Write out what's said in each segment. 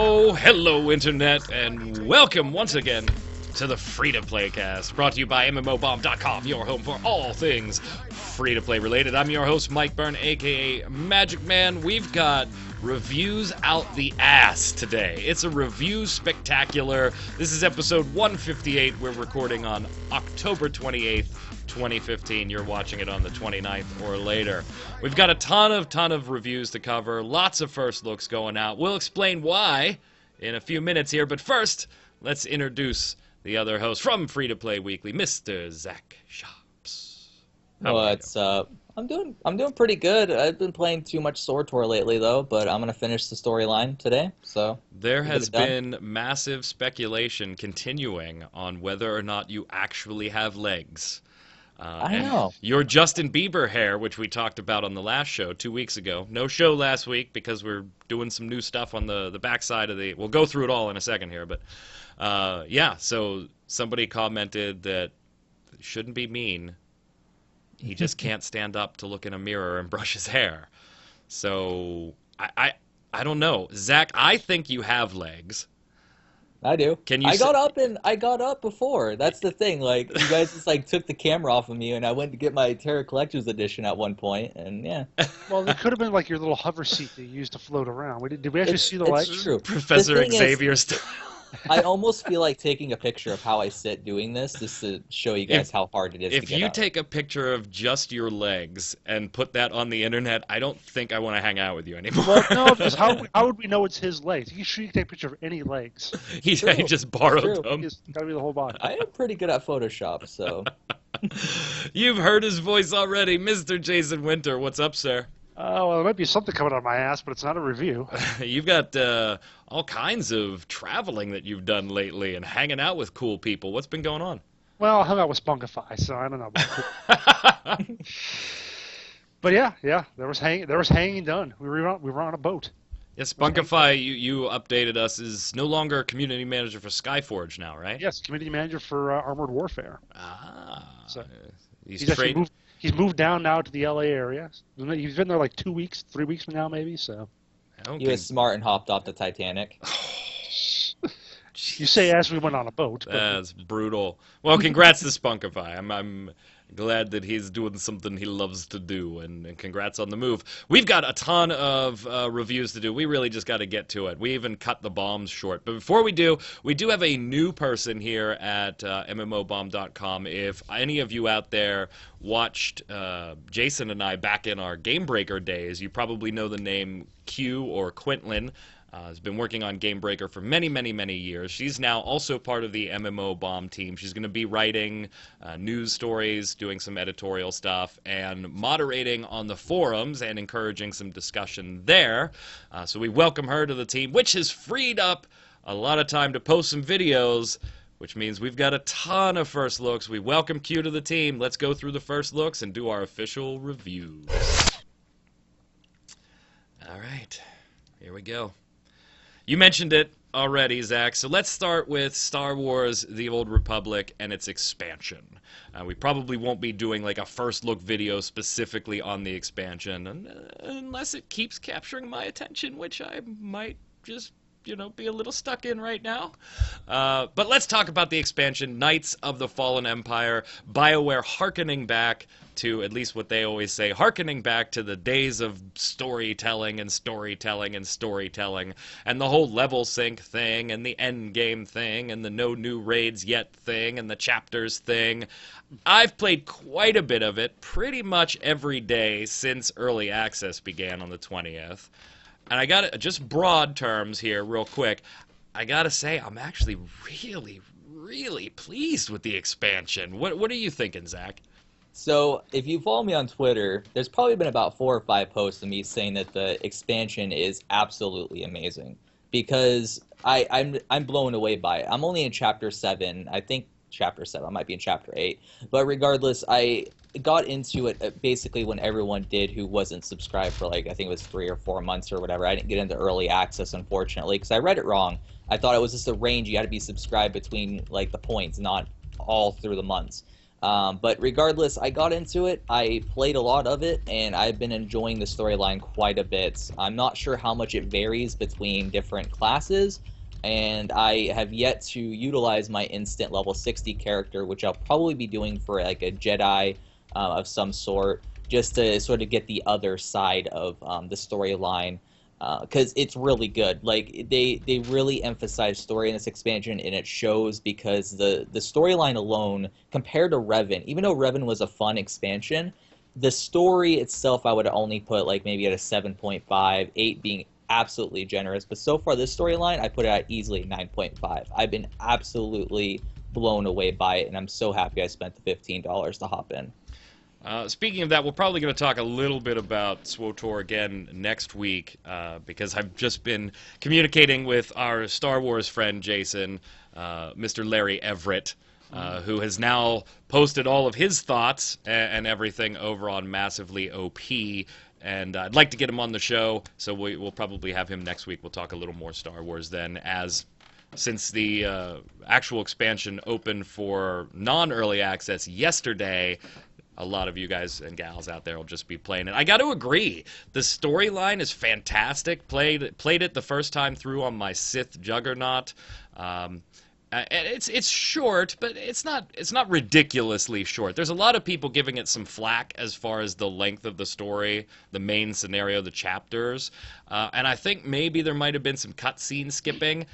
Oh, hello, Internet, and welcome once again to the Free-to-Play Cast, brought to you by MMOBomb.com, your home for all things free-to-play related. I'm your host, Mike Byrne, aka Magic Man. We've got reviews out the ass today. It's a review spectacular. This is episode 158. We're recording on October 28th. 2015. You're watching it on the 29th or later. We've got a ton of reviews to cover, lots of first looks going out. We'll explain why in a few minutes here, but first, let's introduce the other host from Free to Play Weekly, Mr. Zach Shops. What's up? I'm doing pretty good. I've been playing too much SWTOR lately though, but I'm gonna finish the storyline today. So there has been massive speculation continuing on whether or not you actually have legs. I know. Your Justin Bieber hair, which we talked about on the last show 2 weeks ago. No show last week because we're doing some new stuff on the backside of the... We'll go through it all in a second here, but yeah, so somebody commented that shouldn't be mean. He just can't stand up to look in a mirror and brush his hair. So I don't know. Zach, I think you have legs. I do. Can you I got up before. That's the thing. Like, you guys just like took the camera off of me, and I went to get my Terra Collector's Edition at one point, and yeah. Well, it could have been like your little hover seat that you used to float around. Did we actually see the legs? It's true. Professor Xavier style. I almost feel like taking a picture of how I sit doing this just to show you guys how hard it is to get If you up. take a picture of just your legs and put that on the internet, I don't think I want to hang out with you anymore. Well, no, because how would we know it's his legs? You can take a picture of any legs. He just borrowed them. It's got to be the whole body. I am pretty good at Photoshop, so... You've heard his voice already, Mr. Jason Winter. What's up, sir? Well, there might be something coming out of my ass, but it's not a review. You've got all kinds of traveling that you've done lately and hanging out with cool people. What's been going on? Well, I hung out with Spunkify, so I don't know. But yeah, there was hanging done. We were on a boat. Yes, Spunkify, you updated us, is no longer community manager for Skyforge now, right? Yes, community manager for Armored Warfare. Ah. So He's moved down now to the LA area. He's been there like 2 weeks, 3 weeks from now, maybe. So he was smart and hopped off the Titanic. You say as we went on a boat. But... That's brutal. Well, congrats to Spunkify. I'm glad that he's doing something he loves to do, and congrats on the move. We've got a ton of reviews to do. We really just got to get to it. We even cut the bombs short. But before we do have a new person here at MMOBomb.com. If any of you out there watched Jason and I back in our Game Breaker days, you probably know the name Q or Quintlin. Has been working on Game Breaker for many, many, many years. She's now also part of the MMO Bomb team. She's going to be writing news stories, doing some editorial stuff, and moderating on the forums and encouraging some discussion there. So we welcome her to the team, which has freed up a lot of time to post some videos, which means we've got a ton of first looks. We welcome Q to the team. Let's go through the first looks and do our official reviews. All right, here we go. You mentioned it already, Zach, so let's start with Star Wars The Old Republic and its expansion. We probably won't be doing like a first look video specifically on the expansion, unless it keeps capturing my attention, which I might just, be a little stuck in right now. But let's talk about the expansion, Knights of the Fallen Empire, BioWare harkening back to, at least what they always say, harkening back to the days of storytelling and storytelling and storytelling, and the whole level sync thing, and the end game thing, and the no new raids yet thing, and the chapters thing. I've played quite a bit of it, pretty much every day since early access began on the 20th. And I got just broad terms here, real quick. I gotta say, I'm actually really, really pleased with the expansion. What are you thinking, Zach? So, if you follow me on Twitter, there's probably been about 4 or 5 posts of me saying that the expansion is absolutely amazing. Because I'm blown away by it. I'm only in Chapter 7. I think Chapter 7. I might be in Chapter 8. But regardless, I got into it basically when everyone did who wasn't subscribed for like, I think it was 3 or 4 months or whatever. I didn't get into early access, unfortunately, because I read it wrong. I thought it was just a range you had to be subscribed between like the points, not all through the months. But regardless, I got into it. I played a lot of it, and I've been enjoying the storyline quite a bit. I'm not sure how much it varies between different classes, and I have yet to utilize my instant level 60 character, which I'll probably be doing for like a Jedi of some sort, just to sort of get the other side of the storyline. Because it's really good. Like they really emphasize story in this expansion, and it shows because the storyline alone, compared to Revan, even though Revan was a fun expansion, the story itself I would only put like maybe at a 7.5, 8 being absolutely generous. But so far this storyline, I put it at easily 9.5. I've been absolutely blown away by it, and I'm so happy I spent the $15 to hop in. Speaking of that, we're probably going to talk a little bit about SWTOR again next week because I've just been communicating with our Star Wars friend Jason, Mr. Larry Everett, who has now posted all of his thoughts and everything over on Massively OP. And I'd like to get him on the show, so we'll probably have him next week. We'll talk a little more Star Wars then, since the actual expansion opened for non-early access yesterday. A lot of you guys and gals out there will just be playing it. I got to agree, the storyline is fantastic. Played it the first time through on my Sith Juggernaut. And it's short, but it's not ridiculously short. There's a lot of people giving it some flack as far as the length of the story, the main scenario, the chapters, and I think maybe there might have been some cutscene skipping.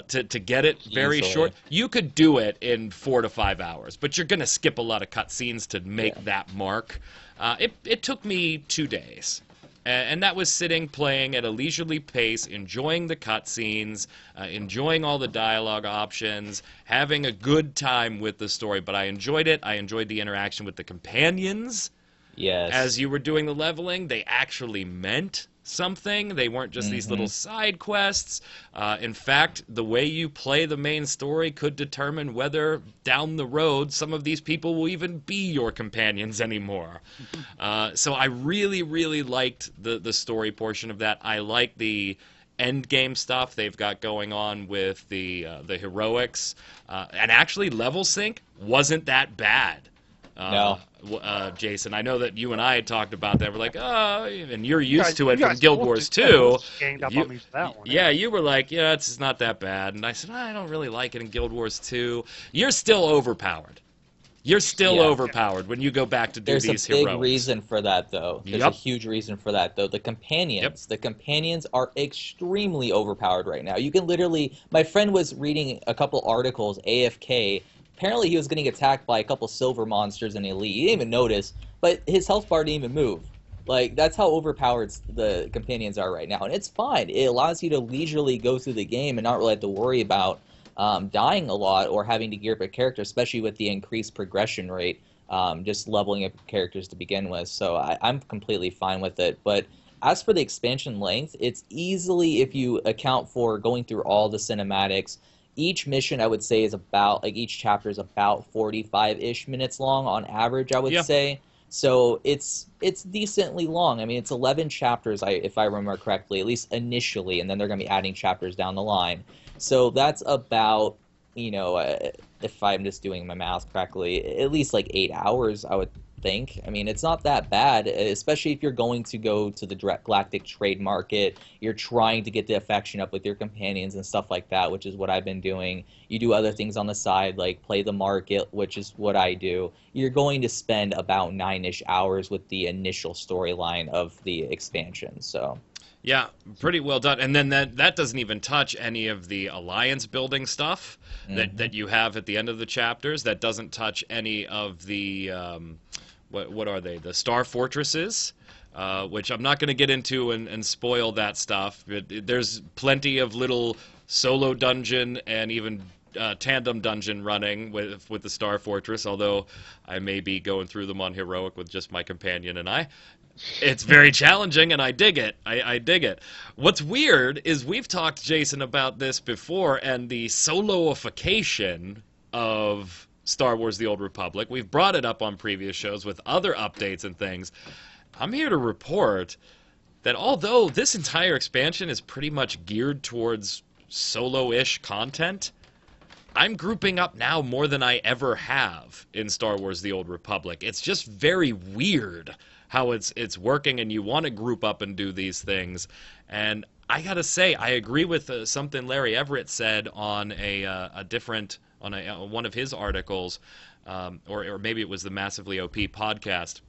To get it very short. You could do it in 4 to 5 hours, but you're going to skip a lot of cutscenes to make that mark. It took me 2 days, and that was sitting, playing at a leisurely pace, enjoying the cutscenes, enjoying all the dialogue options, having a good time with the story. But I enjoyed it. I enjoyed the interaction with the companions. Yes. As you were doing the leveling, they actually meant something. They weren't just these little side quests. In fact, the way you play the main story could determine whether down the road some of these people will even be your companions anymore. So I really, really liked the story portion of that. I like the end game stuff they've got going on with the heroics. And actually, level sync wasn't that bad. No. Jason, I know that you and I had talked about that. We're like, oh, and you're used to it from Guild Wars 2. Yeah, you were like, yeah, it's not that bad. And I said, I don't really like it in Guild Wars 2. You're still overpowered. You're still overpowered when you go back to do these heroics. There's a big reason for that, though. There's a huge reason for that, though. The companions. The companions are extremely overpowered right now. You can literally... My friend was reading a couple articles, AFK. Apparently he was getting attacked by a couple silver monsters in Elite. He didn't even notice, but his health bar didn't even move. Like, that's how overpowered the companions are right now. And it's fine. It allows you to leisurely go through the game and not really have to worry about dying a lot or having to gear up a character, especially with the increased progression rate, just leveling up characters to begin with. So I'm completely fine with it. But as for the expansion length, it's easily, if you account for going through all the cinematics, each mission, I would say, is about, like, each chapter is about 45-ish minutes long on average, I would say. So it's decently long. I mean, it's 11 chapters, if I remember correctly, at least initially, and then they're going to be adding chapters down the line. So that's about, you know, if I'm just doing my math correctly, at least like 8 hours, I would think. I mean, it's not that bad, especially if you're going to go to the galactic trade market. You're trying to get the affection up with your companions and stuff like that, which is what I've been doing. You do other things on the side, like play the market, which is what I do. You're going to spend about 9-ish hours with the initial storyline of the expansion, so... Yeah, pretty well done. And then that doesn't even touch any of the alliance building stuff that you have at the end of the chapters. That doesn't touch any of the what are they? The Star Fortresses, which I'm not going to get into and spoil that stuff. There's plenty of little solo dungeon and even tandem dungeon running with the Star Fortress, although I may be going through them on heroic with just my companion and I. It's very challenging, and I dig it. I dig it. What's weird is we've talked, Jason, about this before, and the soloification of Star Wars The Old Republic. We've brought it up on previous shows with other updates and things. I'm here to report that although this entire expansion is pretty much geared towards solo-ish content, I'm grouping up now more than I ever have in Star Wars: The Old Republic. It's just very weird how it's working, and you want to group up and do these things. And I gotta say, I agree with something Larry Everett said on a different on one of his articles, or maybe it was the Massively OP podcast,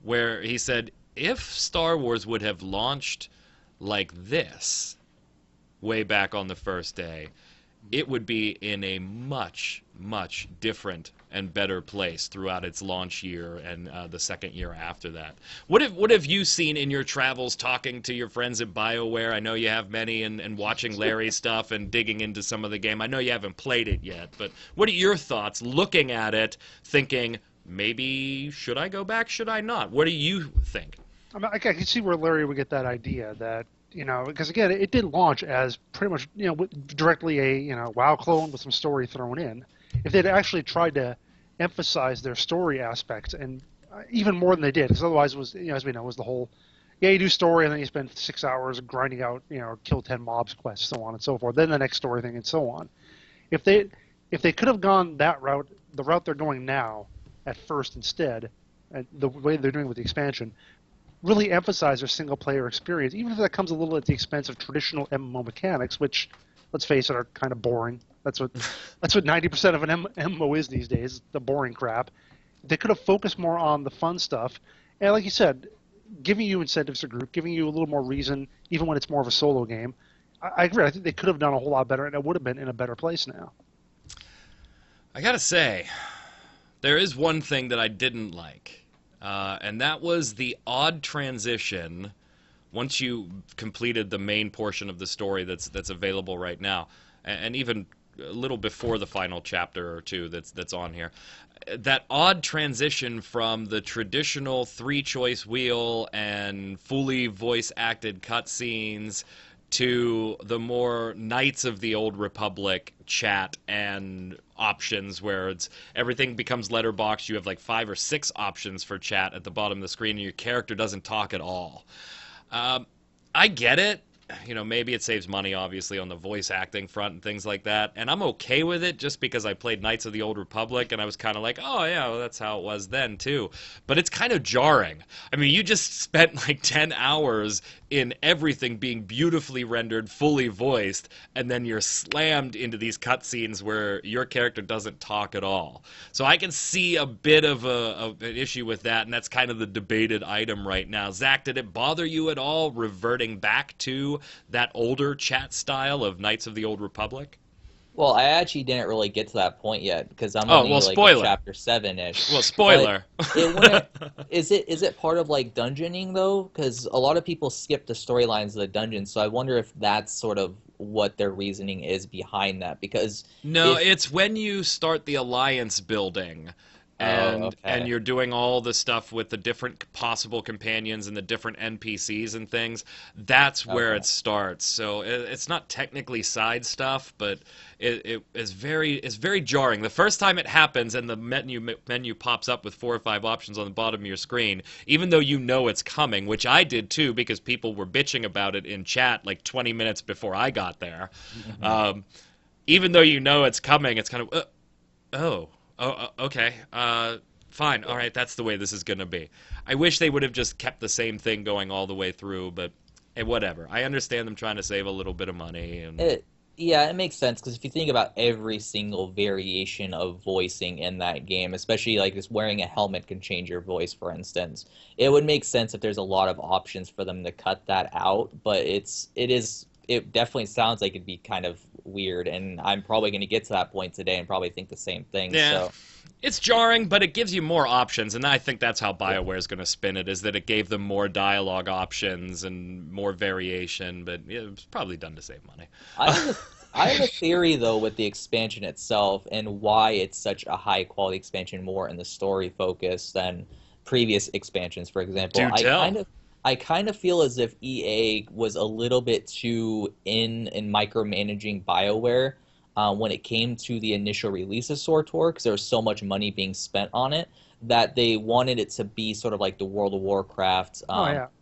where he said if Star Wars would have launched like this way back on the first day, it would be in a much, much different and better place throughout its launch year and the second year after that. What have you seen in your travels talking to your friends at BioWare? I know you have many, and watching Larry's stuff and digging into some of the game. I know you haven't played it yet, but what are your thoughts looking at it, thinking, maybe should I go back, should I not? What do you think? I mean, I can see where Larry would get that idea that, because again, it did launch as pretty much, directly a, WoW clone with some story thrown in. If they'd actually tried to emphasize their story aspects, and even more than they did, because otherwise it was, as we know, was the whole, you do story and then you spend 6 hours grinding out, kill 10 mobs quests, so on and so forth, then the next story thing and so on. If they could have gone that route, the route they're going now at first instead, and the way they're doing with the expansion, really emphasize their single-player experience, even if that comes a little at the expense of traditional MMO mechanics, which, let's face it, are kind of boring. That's what 90% of an MMO is these days, the boring crap. They could have focused more on the fun stuff, and like you said, giving you incentives to group, giving you a little more reason, even when it's more of a solo game. I agree. I think they could have done a whole lot better, and it would have been in a better place now. I gotta say, there is one thing that I didn't like. And that was the odd transition once you completed the main portion of the story that's available right now, and even a little before the final chapter or two that's on here. That odd transition from the traditional 3-choice wheel and fully voice-acted cutscenes to the more Knights of the Old Republic chat and options where everything becomes letterboxed. You have like 5 or 6 options for chat at the bottom of the screen, and your character doesn't talk at all. I get it. Maybe it saves money, obviously, on the voice acting front and things like that. And I'm okay with it just because I played Knights of the Old Republic, and I was kind of like, oh, yeah, well, that's how it was then, too. But it's kind of jarring. I mean, you just spent like 10 hours in everything being beautifully rendered, fully voiced, and then you're slammed into these cutscenes where your character doesn't talk at all. So I can see a bit of an issue with that, and that's kind of the debated item right now. Zach, did it bother you at all reverting back to that older chat style of Knights of the Old Republic? Well, I actually didn't really get to that point yet because I'm only like in chapter 7-ish. Well, spoiler. Is it part of like dungeoning though? Because a lot of people skip the storylines of the dungeons, so I wonder if that's sort of what their reasoning is behind that. Because it's when you start the alliance building. And you're doing all the stuff with the different possible companions and the different NPCs and things. That's where it starts. So it's not technically side stuff, but it's very jarring. The first time it happens and the menu pops up with 4 or 5 options on the bottom of your screen, even though you know it's coming, which I did too because people were bitching about it in chat like 20 minutes before I got there. Mm-hmm. Even though you know it's coming, it's kind of, okay. Fine. All right, that's the way this is going to be. I wish they would have just kept the same thing going all the way through, but whatever. I understand them trying to save a little bit of money. It makes sense, because if you think about every single variation of voicing in that game, especially like just wearing a helmet can change your voice, for instance, it would make sense if there's a lot of options for them to cut that out, but it definitely sounds like it'd be kind of weird, and I'm probably going to get to that point today and probably think the same thing. Yeah. So. It's jarring, but it gives you more options, and I think that's how BioWare is going to spin it, is that it gave them more dialogue options and more variation, but it was probably done to save money. I have a theory, though, with the expansion itself and why it's such a high-quality expansion, more in the story focus than previous expansions, for example. Do tell. I kind of feel as if EA was a little bit too in micromanaging BioWare. when it came to the initial release of SWTOR, because there was so much money being spent on it, that they wanted it to be sort of like the World of Warcraft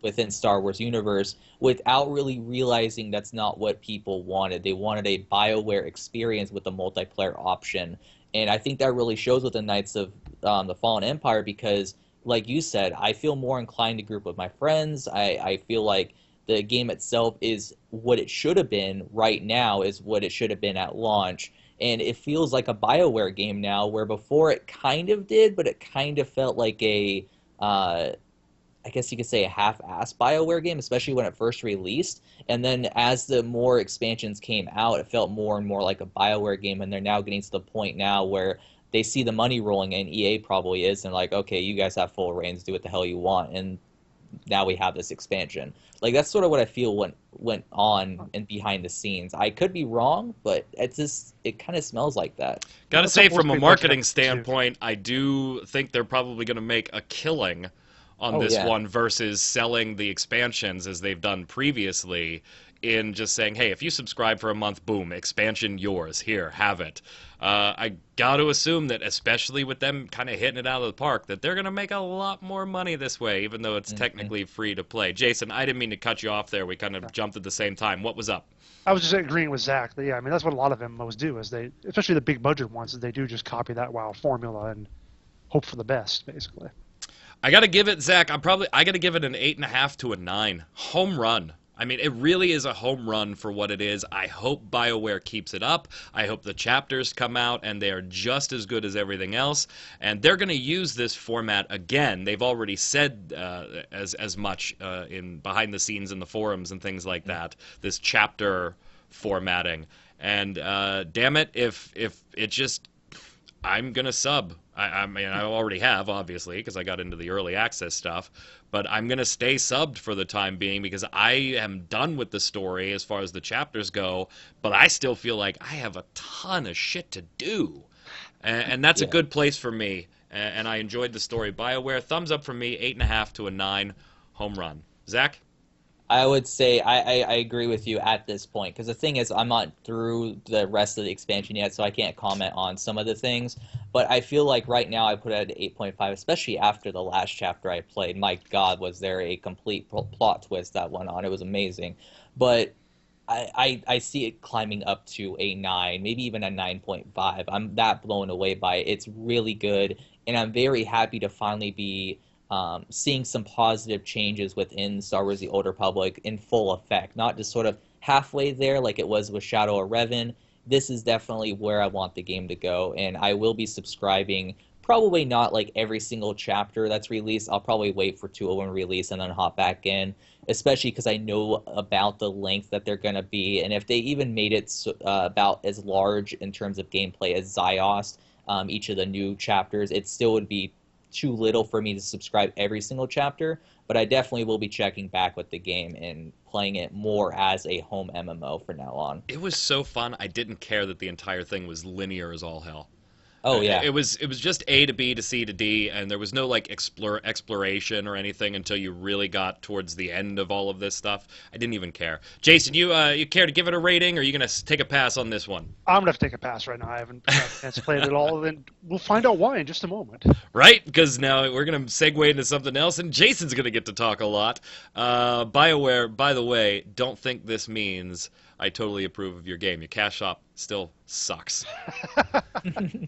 within Star Wars universe, without really realizing that's not what people wanted. They wanted a BioWare experience with a multiplayer option. And I think that really shows with the Knights of the Fallen Empire, because, like you said, I feel more inclined to group with my friends. I feel like the game itself is what it should have been right now, is what it should have been at launch. And it feels like a BioWare game now, where before it kind of did, but it kind of felt like a, I guess you could say a half-assed BioWare game, especially when it first released. And then as the more expansions came out, it felt more and more like a BioWare game, and they're now getting to the point now where they see the money rolling in, EA probably is, and like, okay, you guys have full reins, do what the hell you want, and now we have this expansion. Like, that's sort of what I feel went on and behind the scenes. I could be wrong, but it kind of smells like that. Gotta say, from a marketing standpoint, I do think they're probably going to make a killing on this one versus selling the expansions as they've done previously, in just saying, hey, if you subscribe for a month, boom, expansion yours, here, have it. I got to assume that, especially with them kind of hitting it out of the park, that they're going to make a lot more money this way, even though it's technically free to play. Jason, I didn't mean to cut you off there. We kind of jumped at the same time. What was up? I was just agreeing with Zach. Yeah, I mean, that's what a lot of MMOs do, is they, especially the big budget ones, is they do just copy that WoW formula and hope for the best, basically. I got to give it, Zach, I got to give it an 8.5 to a 9. Home run. I mean, it really is a home run for what it is. I hope BioWare keeps it up. I hope the chapters come out and they are just as good as everything else. And they're going to use this format again. They've already said as much in behind the scenes in the forums and things like that, this chapter formatting. And damn it, if it just... I'm going to sub. I mean, I already have, obviously, because I got into the early access stuff. But I'm going to stay subbed for the time being, because I am done with the story as far as the chapters go. But I still feel like I have a ton of shit to do. And that's a good place for me. And I enjoyed the story. BioWare, thumbs up from me, 8.5 to a 9. Home run. Zach? I would say I agree with you at this point, because the thing is, I'm not through the rest of the expansion yet, so I can't comment on some of the things. But I feel like right now I put it at 8.5, especially after the last chapter I played. My God, was there a complete plot twist that went on. It was amazing. But I see it climbing up to a 9, maybe even a 9.5. I'm that blown away by it. It's really good, and I'm very happy to finally be seeing some positive changes within Star Wars The Old Republic in full effect, not just sort of halfway there like it was with Shadow of Revan. This is definitely where I want the game to go, and I will be subscribing, probably not like every single chapter that's released. I'll probably wait for 201 release and then hop back in, especially because I know about the length that they're going to be, and if they even made it about as large in terms of gameplay as Ziost, each of the new chapters, it still would be too little for me to subscribe every single chapter, but I definitely will be checking back with the game and playing it more as a home MMO from now on. It was so fun. I didn't care that the entire thing was linear as all hell. Oh yeah, it was just A to B to C to D, and there was no like exploration or anything until you really got towards the end of all of this stuff. I didn't even care. Jason, you care to give it a rating, or are you gonna take a pass on this one? I'm gonna have to take a pass right now. I haven't had a chance to play it at all, and we'll find out why in just a moment. Right, because now we're gonna segue into something else, and Jason's gonna get to talk a lot. BioWare, by the way, don't think this means I totally approve of your game. Your cash shop still sucks.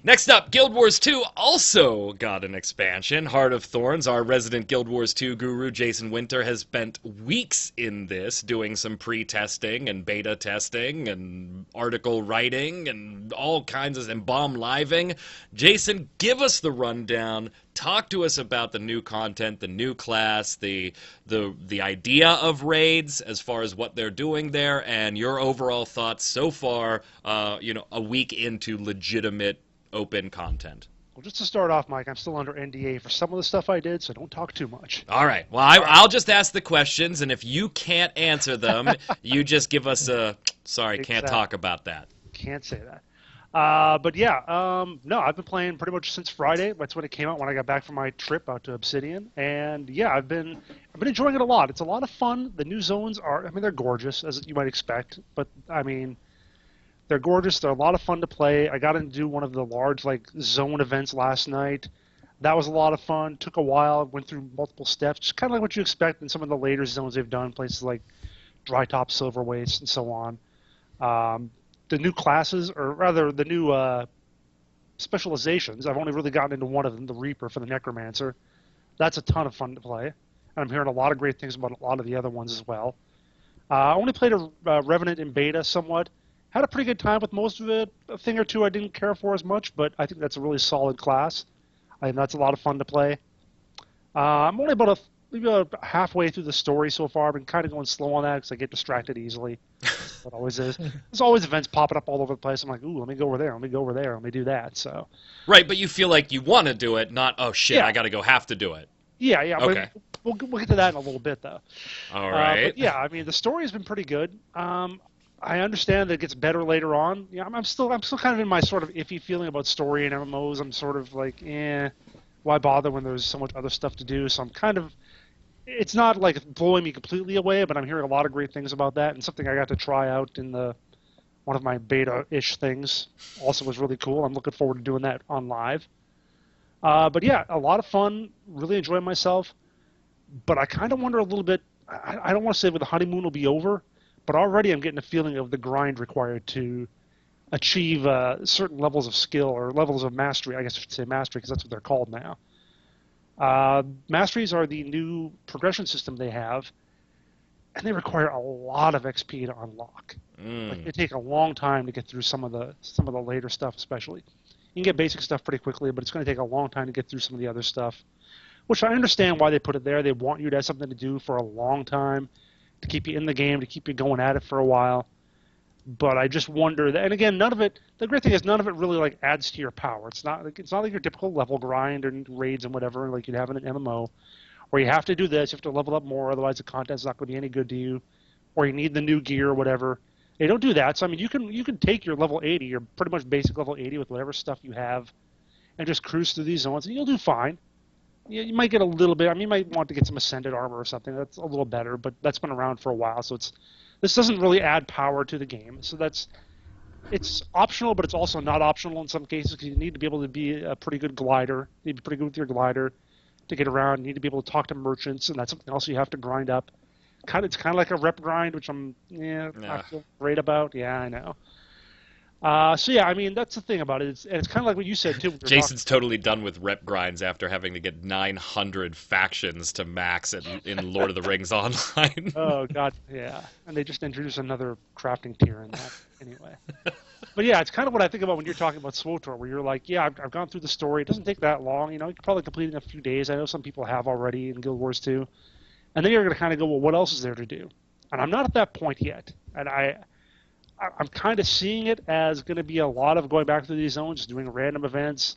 Next up, Guild Wars 2 also got an expansion. Heart of Thorns, our resident Guild Wars 2 guru, Jason Winter, has spent weeks in this doing some pre-testing and beta testing and article writing and all kinds of, and bomb living. Jason, give us the rundown. Talk to us about the new content, the new class, the idea of raids as far as what they're doing there, and your overall thoughts so far, a week into legitimate open content. Well, just to start off, Mike, I'm still under NDA for some of the stuff I did, so don't talk too much. All right. Well, I'll just ask the questions, and if you can't answer them, you just give us a, sorry, can't talk about that. Can't say that. But yeah, no, I've been playing pretty much since Friday. That's when it came out, when I got back from my trip out to Obsidian. And yeah, I've been enjoying it a lot. It's a lot of fun. The new zones are, I mean, they're gorgeous, as you might expect. But I mean, They're gorgeous. They're a lot of fun to play. I got to do one of the large like zone events last night. That was a lot of fun. Took a while. Went through multiple steps. Just kind of like what you expect in some of the later zones they've done, places like Dry Top, Silver Waste, and so on. The new classes, or rather the new specializations, I've only really gotten into one of them, the Reaper for the Necromancer. That's a ton of fun to play. And I'm hearing a lot of great things about a lot of the other ones as well. I only played a Revenant in beta somewhat. Had a pretty good time with most of it. A thing or two I didn't care for as much, but I think that's a really solid class. I think that's a lot of fun to play. I'm only maybe about halfway through the story so far. I've been kind of going slow on that because I get distracted easily. It always is. There's always events popping up all over the place. I'm like, ooh, let me go over there. Let me go over there. Let me do that. So. Right, but you feel like you want to do it, not, oh, shit, Yeah. I got to go have to do it. Yeah. Okay. But we'll get to that in a little bit, though. All right. But yeah, I mean, the story has been pretty good. I understand that it gets better later on. Yeah, I'm still kind of in my sort of iffy feeling about story and MMOs. I'm sort of like, why bother when there's so much other stuff to do? So I'm kind of, it's not like blowing me completely away, but I'm hearing a lot of great things about that, and something I got to try out in one of my beta-ish things also was really cool. I'm looking forward to doing that on live. But yeah, a lot of fun, really enjoying myself, but I kind of wonder a little bit, I don't want to say the honeymoon will be over, but already I'm getting a feeling of the grind required to achieve certain levels of skill or levels of mastery. I guess I should say mastery because that's what they're called now. Masteries are the new progression system they have, and they require a lot of XP to unlock. Like, they take a long time to get through some of the later stuff, especially. You can get basic stuff pretty quickly, but it's going to take a long time to get through some of the other stuff, which I understand why they put it there. They want you to have something to do for a long time, to keep you in the game, to keep you going at it for a while. But I just wonder that, and again, none of it. The great thing is none of it really like adds to your power. It's not like your typical level grind and raids and whatever like you'd have in an MMO, where you have to do this, you have to level up more, otherwise the content's not going to be any good to you, or you need the new gear or whatever. They don't do that. So I mean, you can take your level 80, your pretty much basic level 80 with whatever stuff you have, and just cruise through these zones, and you'll do fine. You might get a little bit. I mean, you might want to get some ascended armor or something. That's a little better, but that's been around for a while, so this doesn't really add power to the game. So it's optional, but it's also not optional in some cases because you need to be able to be a pretty good glider. You need to be pretty good with your glider to get around. You need to be able to talk to merchants, and that's something else you have to grind up. It's kind of like a rep grind, which I feel great about. Yeah, I know. So yeah, I mean that's the thing about it. It's kind of like what you said too. Jason's totally done with rep grinds after having to get 900 factions to max in Lord of the Rings Online. Oh god, yeah. And they just introduced another crafting tier in that anyway. But yeah, it's kind of what I think about when you're talking about SWTOR, where you're like, yeah, I've gone through the story. It doesn't take that long. You know, you can probably complete it in a few days. I know some people have already in Guild Wars 2. And then you're going to kind of go, well, what else is there to do? And I'm not at that point yet. And I'm kind of seeing it as going to be a lot of going back through these zones, just doing random events,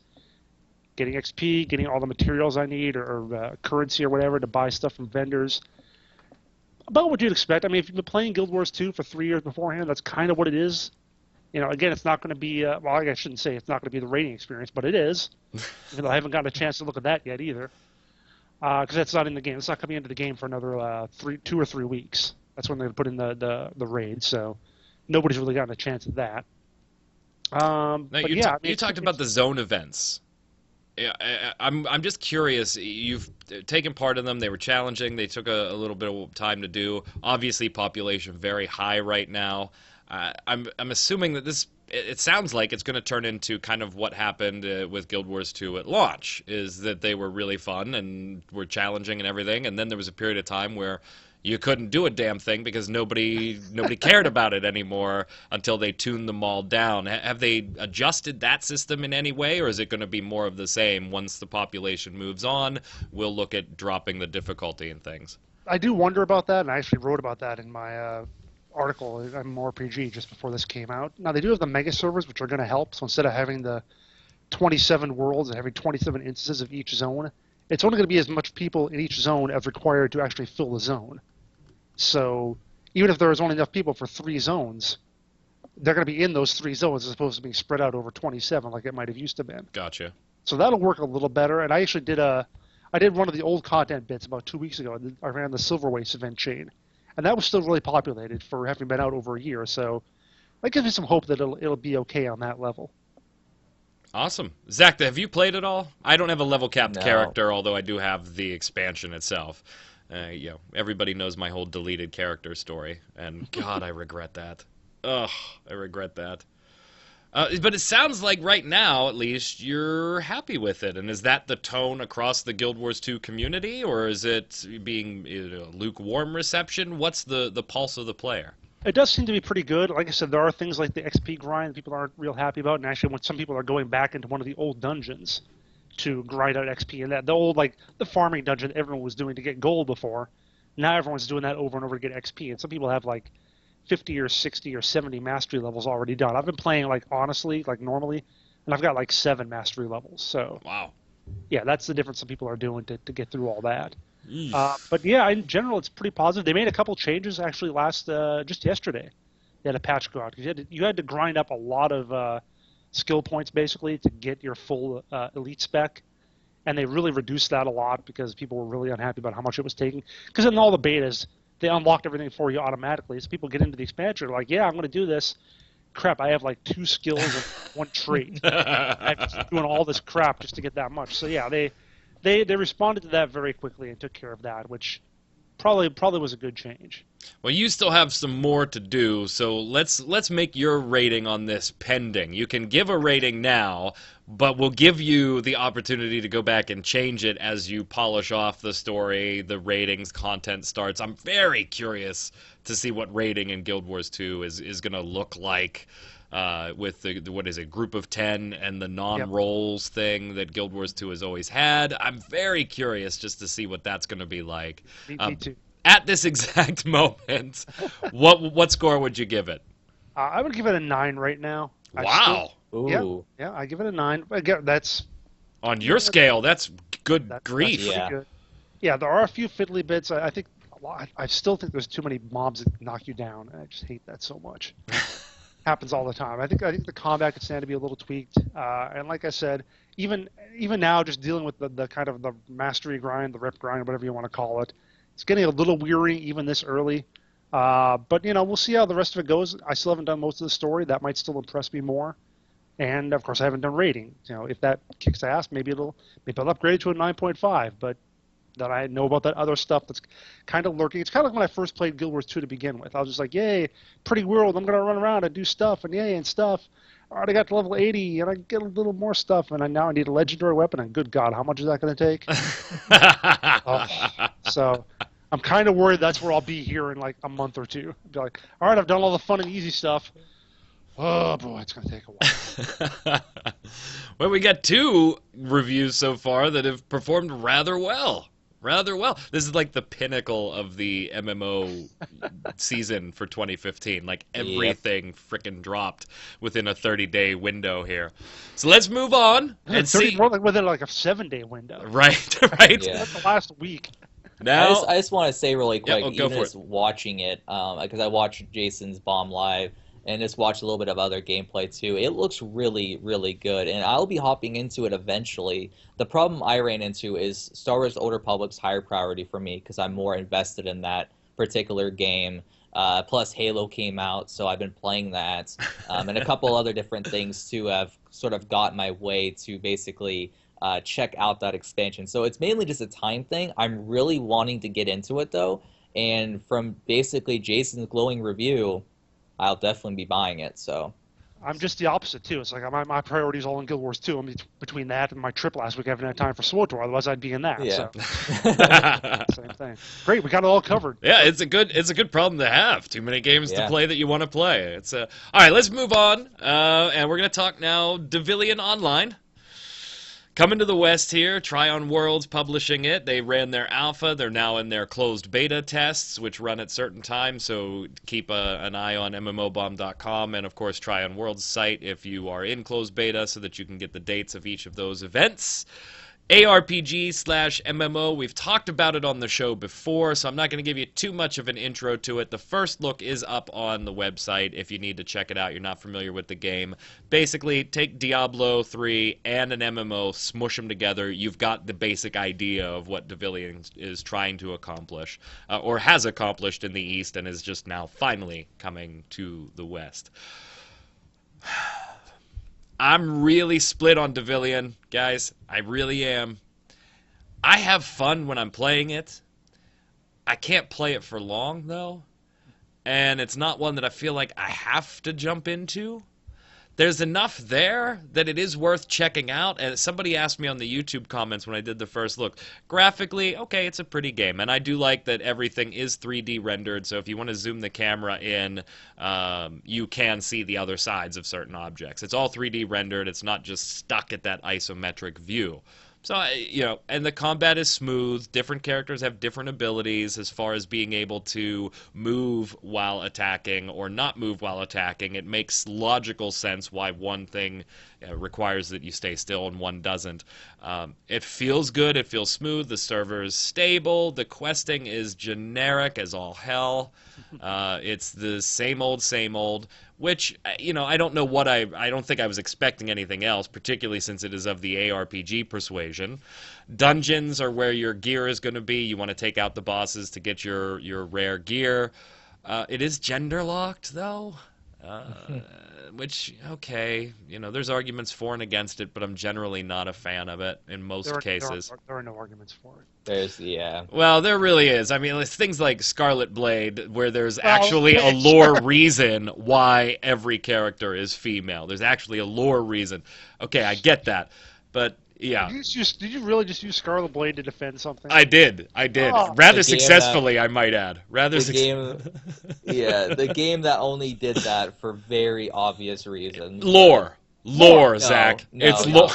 getting XP, getting all the materials I need or currency or whatever to buy stuff from vendors. About what you'd expect. I mean, if you've been playing Guild Wars 2 for 3 years beforehand, that's kind of what it is. You know, again, it's not going to be, well, I shouldn't say it's not going to be the rating experience, but it is. Even though I haven't gotten a chance to look at that yet either. Because that's not in the game. It's not coming into the game for another 2 or 3 weeks. That's when they put in the raid, so nobody's really gotten a chance at that. You talked about the zone events. Yeah, I'm just curious. You've taken part in them. They were challenging. They took a little bit of time to do. Obviously, population very high right now. I'm assuming that this. It sounds like it's going to turn into kind of what happened with Guild Wars 2 at launch, is that they were really fun and were challenging and everything, and then there was a period of time where you couldn't do a damn thing because nobody cared about it anymore until they tuned them all down. Have they adjusted that system in any way, or is it going to be more of the same? Once the population moves on, we'll look at dropping the difficulty and things. I do wonder about that, and I actually wrote about that in my article on MMORPG just before this came out. Now, they do have the mega servers, which are going to help. So instead of having the 27 worlds and having 27 instances of each zone, it's only going to be as much people in each zone as required to actually fill the zone. So even if there is only enough people for 3 zones, they're going to be in those 3 zones as opposed to being spread out over 27 like it might have used to been. Gotcha. So that'll work a little better. And I actually did one of the old content bits about 2 weeks ago. I ran the Silver Waste event chain. And that was still really populated for having been out over a year. So that gives me some hope that it'll be okay on that level. Awesome. Zach, have you played it all? I don't have a level capped No. character, although I do have the expansion itself. Everybody knows my whole deleted character story, and God, I regret that. Ugh, I regret that. But it sounds like right now, at least, you're happy with it. And is that the tone across the Guild Wars 2 community, or is it being lukewarm reception? What's the pulse of the player? It does seem to be pretty good. Like I said, there are things like the XP grind that people aren't real happy about, and actually when some people are going back into one of the old dungeons to grind out XP, and that the old, like, the farming dungeon everyone was doing to get gold before, now everyone's doing that over and over to get XP, and some people have, like, 50 or 60 or 70 mastery levels already done. I've been playing, like, honestly, like, normally, and I've got, like, 7 mastery levels, so... Wow. Yeah, that's the difference some people are doing to get through all that. But yeah, in general, it's pretty positive. They made a couple changes actually just yesterday. They had a patch go out. You had to grind up a lot of skill points basically to get your full elite spec, and they really reduced that a lot because people were really unhappy about how much it was taking. Because in all the betas, they unlocked everything for you automatically. So people get into the expansion, they're like, yeah, I'm going to do this. Crap, I have like 2 skills and 1 trait. I'm just doing all this crap just to get that much. So yeah, they responded to that very quickly and took care of that, which probably was a good change. Well, you still have some more to do, so let's make your rating on this pending. You can give a rating now, but we'll give you the opportunity to go back and change it as you polish off the story, the ratings, content starts. I'm very curious to see what rating in Guild Wars 2 is going to look like. With the what is it, group of 10 and the non-rolls thing that Guild Wars 2 has always had. I'm very curious just to see what that's going to be like. Me too. At this exact moment, what score would you give it? I would give it a 9 right now. Wow. Ooh. Yeah, I give it a 9. Again, that's On your scale, that's good grief. That's pretty good. Yeah, there are a few fiddly bits. I think I still think there's too many mobs that knock you down, and I just hate that so much. Happens all the time. I think the combat could stand to be a little tweaked, and like I said, even now, just dealing with the kind of the mastery grind, the rep grind, whatever you want to call it, it's getting a little weary even this early. But we'll see how the rest of it goes. I still haven't done most of the story. That might still impress me more, and of course I haven't done rating. If that kicks ass, maybe I'll upgrade it to a 9.5. But that I know about that other stuff that's kind of lurking. It's kind of like when I first played Guild Wars 2 to begin with. I was just like, yay, pretty world, I'm going to run around and do stuff, and yay, and stuff. All right, I got to level 80, and I get a little more stuff, and now I need a legendary weapon, and good God, how much is that going to take? So I'm kind of worried that's where I'll be here in like a month or two. I'll be like, all right, I've done all the fun and easy stuff. Oh, boy, it's going to take a while. Well, we got 2 reviews so far that have performed rather well. This is like the pinnacle of the MMO season for 2015. Like everything frickin' dropped within a 30-day window here. So let's move on and see. More like within like a 7-day window. Right. Yeah. That's the last week. Now, I just want to say really quick, go even for just watching it, because I watched Jason's Bomb Live and just watched a little bit of other gameplay too. It looks really, really good, and I'll be hopping into it eventually. The problem I ran into is Star Wars: Old Republic's higher priority for me because I'm more invested in that particular game. Plus, Halo came out, so I've been playing that, and a couple other different things to have sort of got my way to basically check out that expansion. So it's mainly just a time thing. I'm really wanting to get into it though, and from basically Jason's glowing review, I'll definitely be buying it. So I'm just the opposite too. It's like my priority's all in Guild Wars 2. I'm between that and my trip last week. I haven't had time for SWTOR, otherwise I'd be in that. Yeah. So. Same thing. Great, we got it all covered. yeah, it's a good problem to have. Too many games to Yeah. play that you want to play. It's all right. Let's move on, and we're gonna talk now. Devilian Online. Coming to the West here, Tryon Worlds publishing it. They ran their alpha. They're now in their closed beta tests, which run at certain times, so keep an eye on mmobomb.com and, of course, Tryon Worlds' site if you are in closed beta so that you can get the dates of each of those events. ARPG/MMO, we've talked about it on the show before, so I'm not going to give you too much of an intro to it. The first look is up on the website if you need to check it out. You're not familiar with the game. Basically, take Diablo 3 and an MMO, smush them together. You've got the basic idea of what Devilian is trying to accomplish, or has accomplished in the East and is just now finally coming to the West. I'm really split on Devilian, guys. I really am. I have fun when I'm playing it. I can't play it for long, though. And it's not one that I feel like I have to jump into. There's enough there that it is worth checking out. And somebody asked me on the YouTube comments when I did the first look, graphically, okay, it's a pretty game. And I do like that everything is 3D rendered, so if you want to zoom the camera in, you can see the other sides of certain objects. It's all 3D rendered. It's not just stuck at that isometric view. So, and the combat is smooth. Different characters have different abilities as far as being able to move while attacking or not move while attacking. It makes logical sense why one thing requires that you stay still and one doesn't. It feels good. It feels smooth. The server is stable. The questing is generic as all hell. It's the same old, which, I don't know what I don't think I was expecting anything else, particularly since it is of the ARPG persuasion. Dungeons are where your gear is going to be. You want to take out the bosses to get your rare gear. It is gender locked, though. Which, okay, there's arguments for and against it, but I'm generally not a fan of it in most cases. There are no arguments for it. Yeah. Well, there really is. I mean, it's things like Scarlet Blade, where there's actually a lore reason why every character is female. There's actually a lore reason. Okay, I get that, but yeah. Did you really just use Scarlet Blade to defend something? I did. Oh. Rather successfully, I might add. The game that only did that for very obvious reasons. Lore, No, Zach. no, It's lore.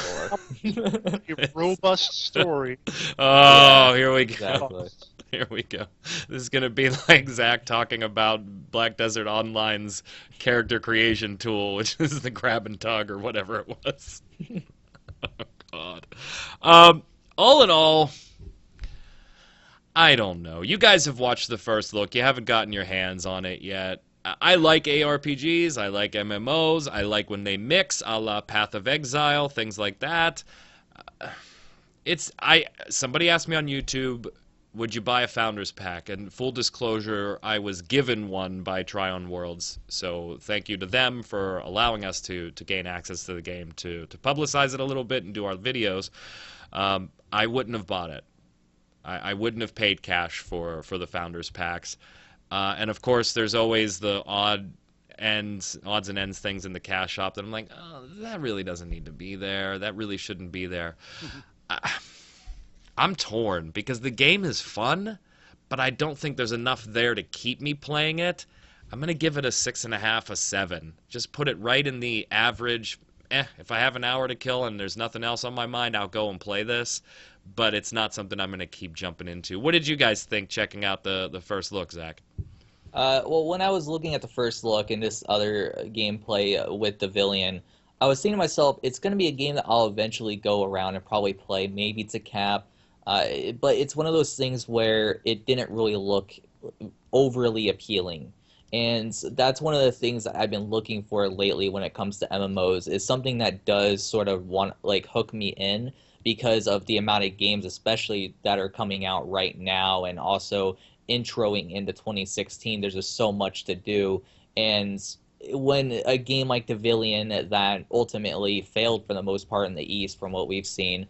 A robust story. Oh, here we go. Exactly. Here we go. This is going to be like Zach talking about Black Desert Online's character creation tool, which is the grab and tug or whatever it was. Oh, God. All in all, I don't know. You guys have watched the first look. You haven't gotten your hands on it yet. I like ARPGs. I like MMOs. I like when they mix, a la Path of Exile, things like that. Somebody asked me on YouTube, would you buy a Founders Pack? And full disclosure, I was given one by Try On Worlds. So thank you to them for allowing us to gain access to the game, to publicize it a little bit and do our videos. I wouldn't have bought it. I wouldn't have paid cash for the Founders Packs. And of course, there's always the odds and ends things in the cash shop that I'm like, oh, that really doesn't need to be there. That really shouldn't be there. I'm torn because the game is fun, but I don't think there's enough there to keep me playing it. I'm going to give it a 6.5, a 7. Just put it right in the average. If I have an hour to kill and there's nothing else on my mind, I'll go and play this. But it's not something I'm going to keep jumping into. What did you guys think checking out the first look, Zach? Well, when I was looking at the first look and this other gameplay with Devilian, I was thinking to myself, it's going to be a game that I'll eventually go around and probably play. Maybe it's a cap. But it's one of those things where it didn't really look overly appealing. And that's one of the things that I've been looking for lately when it comes to MMOs, is something that does sort of hook me in because of the amount of games, especially that are coming out right now, and also introing into 2016. There's just so much to do. And when a game like Devilian, that ultimately failed for the most part in the East from what we've seen,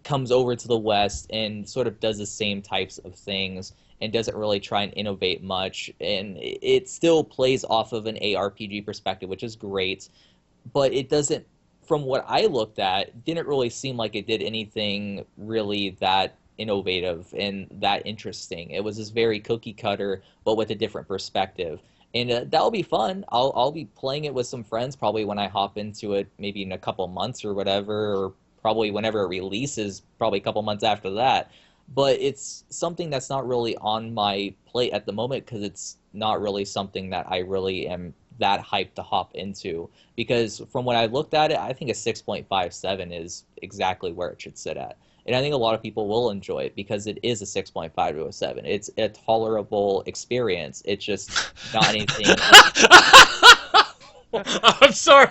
comes over to the West and sort of does the same types of things and doesn't really try and innovate much, and it still plays off of an ARPG perspective, which is great, but it doesn't, from what I looked at, didn't really seem like it did anything really that innovative and that interesting. It was just very cookie cutter, but with a different perspective. And that'll be fun. I'll be playing it with some friends probably when I hop into it, maybe in a couple months or whatever, or probably whenever it releases, probably a couple months after that. But it's something that's not really on my plate at the moment because it's not really something that I really am that hyped to hop into. Because from what I looked at it, I think a 6.57 is exactly where it should sit at. and I think a lot of people will enjoy it because it is a 6.5 to a 7. It's a tolerable experience. It's just not anything. I'm sorry.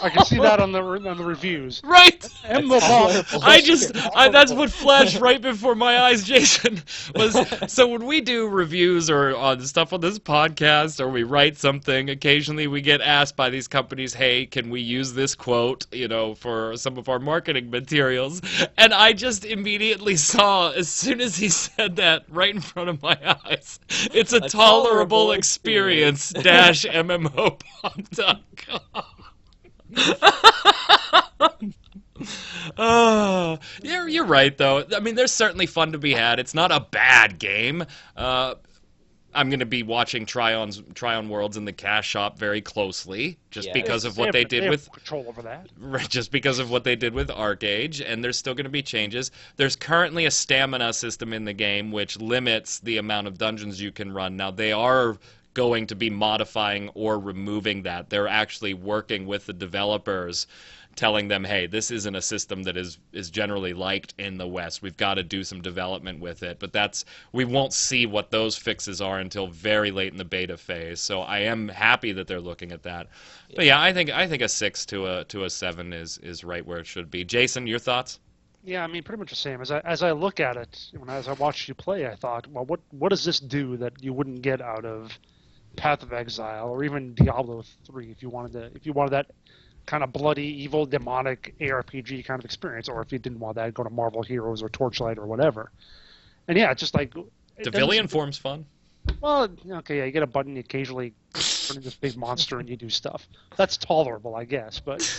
I can see that on the reviews. Right. And the That's what flashed right before my eyes, Jason. So when we do reviews or on stuff on this podcast, or we write something, occasionally we get asked by these companies, "Hey, can we use this quote, for some of our marketing materials?" And I just immediately saw, as soon as he said that, right in front of my eyes, it's a tolerable experience -mmopop.com. You're right, though. I mean, there's certainly fun to be had. It's not a bad game. I'm going to be watching Try-On Worlds in the cash shop very closely, because of what they did with control over that. Just because of what they did with Arcade, and there's still going to be changes. There's currently a stamina system in the game which limits the amount of dungeons you can run. Now, they are going to be modifying or removing that. They're actually working with the developers, telling them, hey, this isn't a system that is generally liked in the West. We've got to do some development with it. But we won't see what those fixes are until very late in the beta phase. So I am happy that they're looking at that. Yeah. But yeah, I think a 6 to a 7 is right where it should be. Jason, your thoughts? Yeah, I mean, pretty much the same. As I look at it, as I watched you play, I thought, well, what does this do that you wouldn't get out of Path of Exile or even Diablo 3 if you wanted that kind of bloody, evil, demonic ARPG kind of experience, or if you didn't want that, go to Marvel Heroes or Torchlight or whatever. And yeah, it's just like Devilian form's fun. Well, okay, yeah, you get a button, you occasionally turn into this big monster and you do stuff. That's tolerable, I guess, but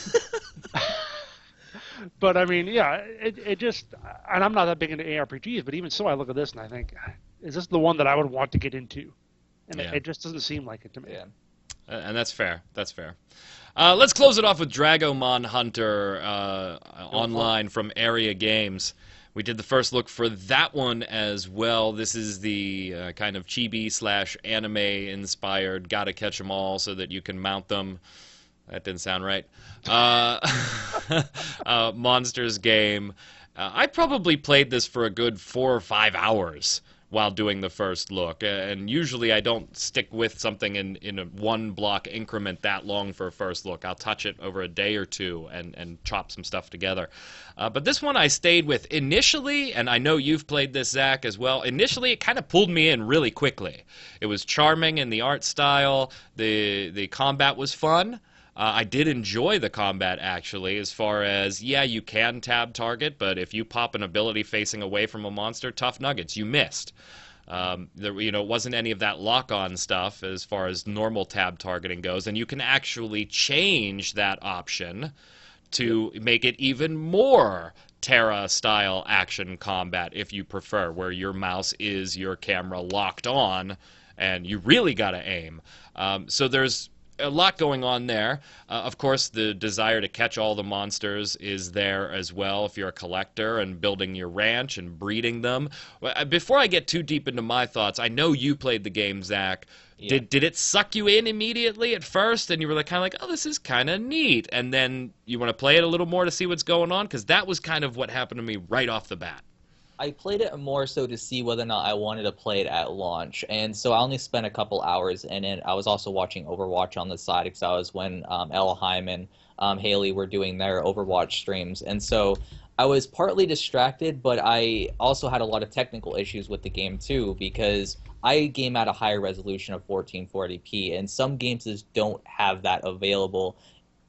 but I mean, yeah, it just, and I'm not that big into ARPGs, but even so, I look at this and I think, is this the one that I would want to get into? And it just doesn't seem like it to me. Yeah. And that's fair. That's fair. Let's close it off with Dragomon Hunter online from Area Games. We did the first look for that one as well. This is the kind of chibi/anime-inspired gotta catch 'em all so that you can mount them. That didn't sound right. Monsters game. I probably played this for a good 4 or 5 hours while doing the first look, and usually I don't stick with something in a one-block increment that long for a first look. I'll touch it over a day or two and chop some stuff together. But this one I stayed with initially, and I know you've played this, Zach, as well. Initially, it kind of pulled me in really quickly. It was charming in the art style. The combat was fun. I did enjoy the combat, actually, as far as, yeah, you can tab target, but if you pop an ability facing away from a monster, tough nuggets, you missed. It wasn't any of that lock-on stuff as far as normal tab targeting goes, and you can actually change that option to make it even more Terra-style action combat, if you prefer, where your mouse is your camera locked on, and you really gotta aim. So there's a lot going on there. Of course, the desire to catch all the monsters is there as well if you're a collector and building your ranch and breeding them. Before I get too deep into my thoughts, I know you played the game, Zach. Yeah. Did it suck you in immediately at first, and you were kind of like, oh, this is kind of neat, and then you want to play it a little more to see what's going on? Because that was kind of what happened to me right off the bat. I played it more so to see whether or not I wanted to play it at launch, and so I only spent a couple hours in it. I was also watching Overwatch on the side because I was when Elheim and Haley were doing their Overwatch streams, and so I was partly distracted, but I also had a lot of technical issues with the game too because I game at a higher resolution of 1440p, and some games just don't have that available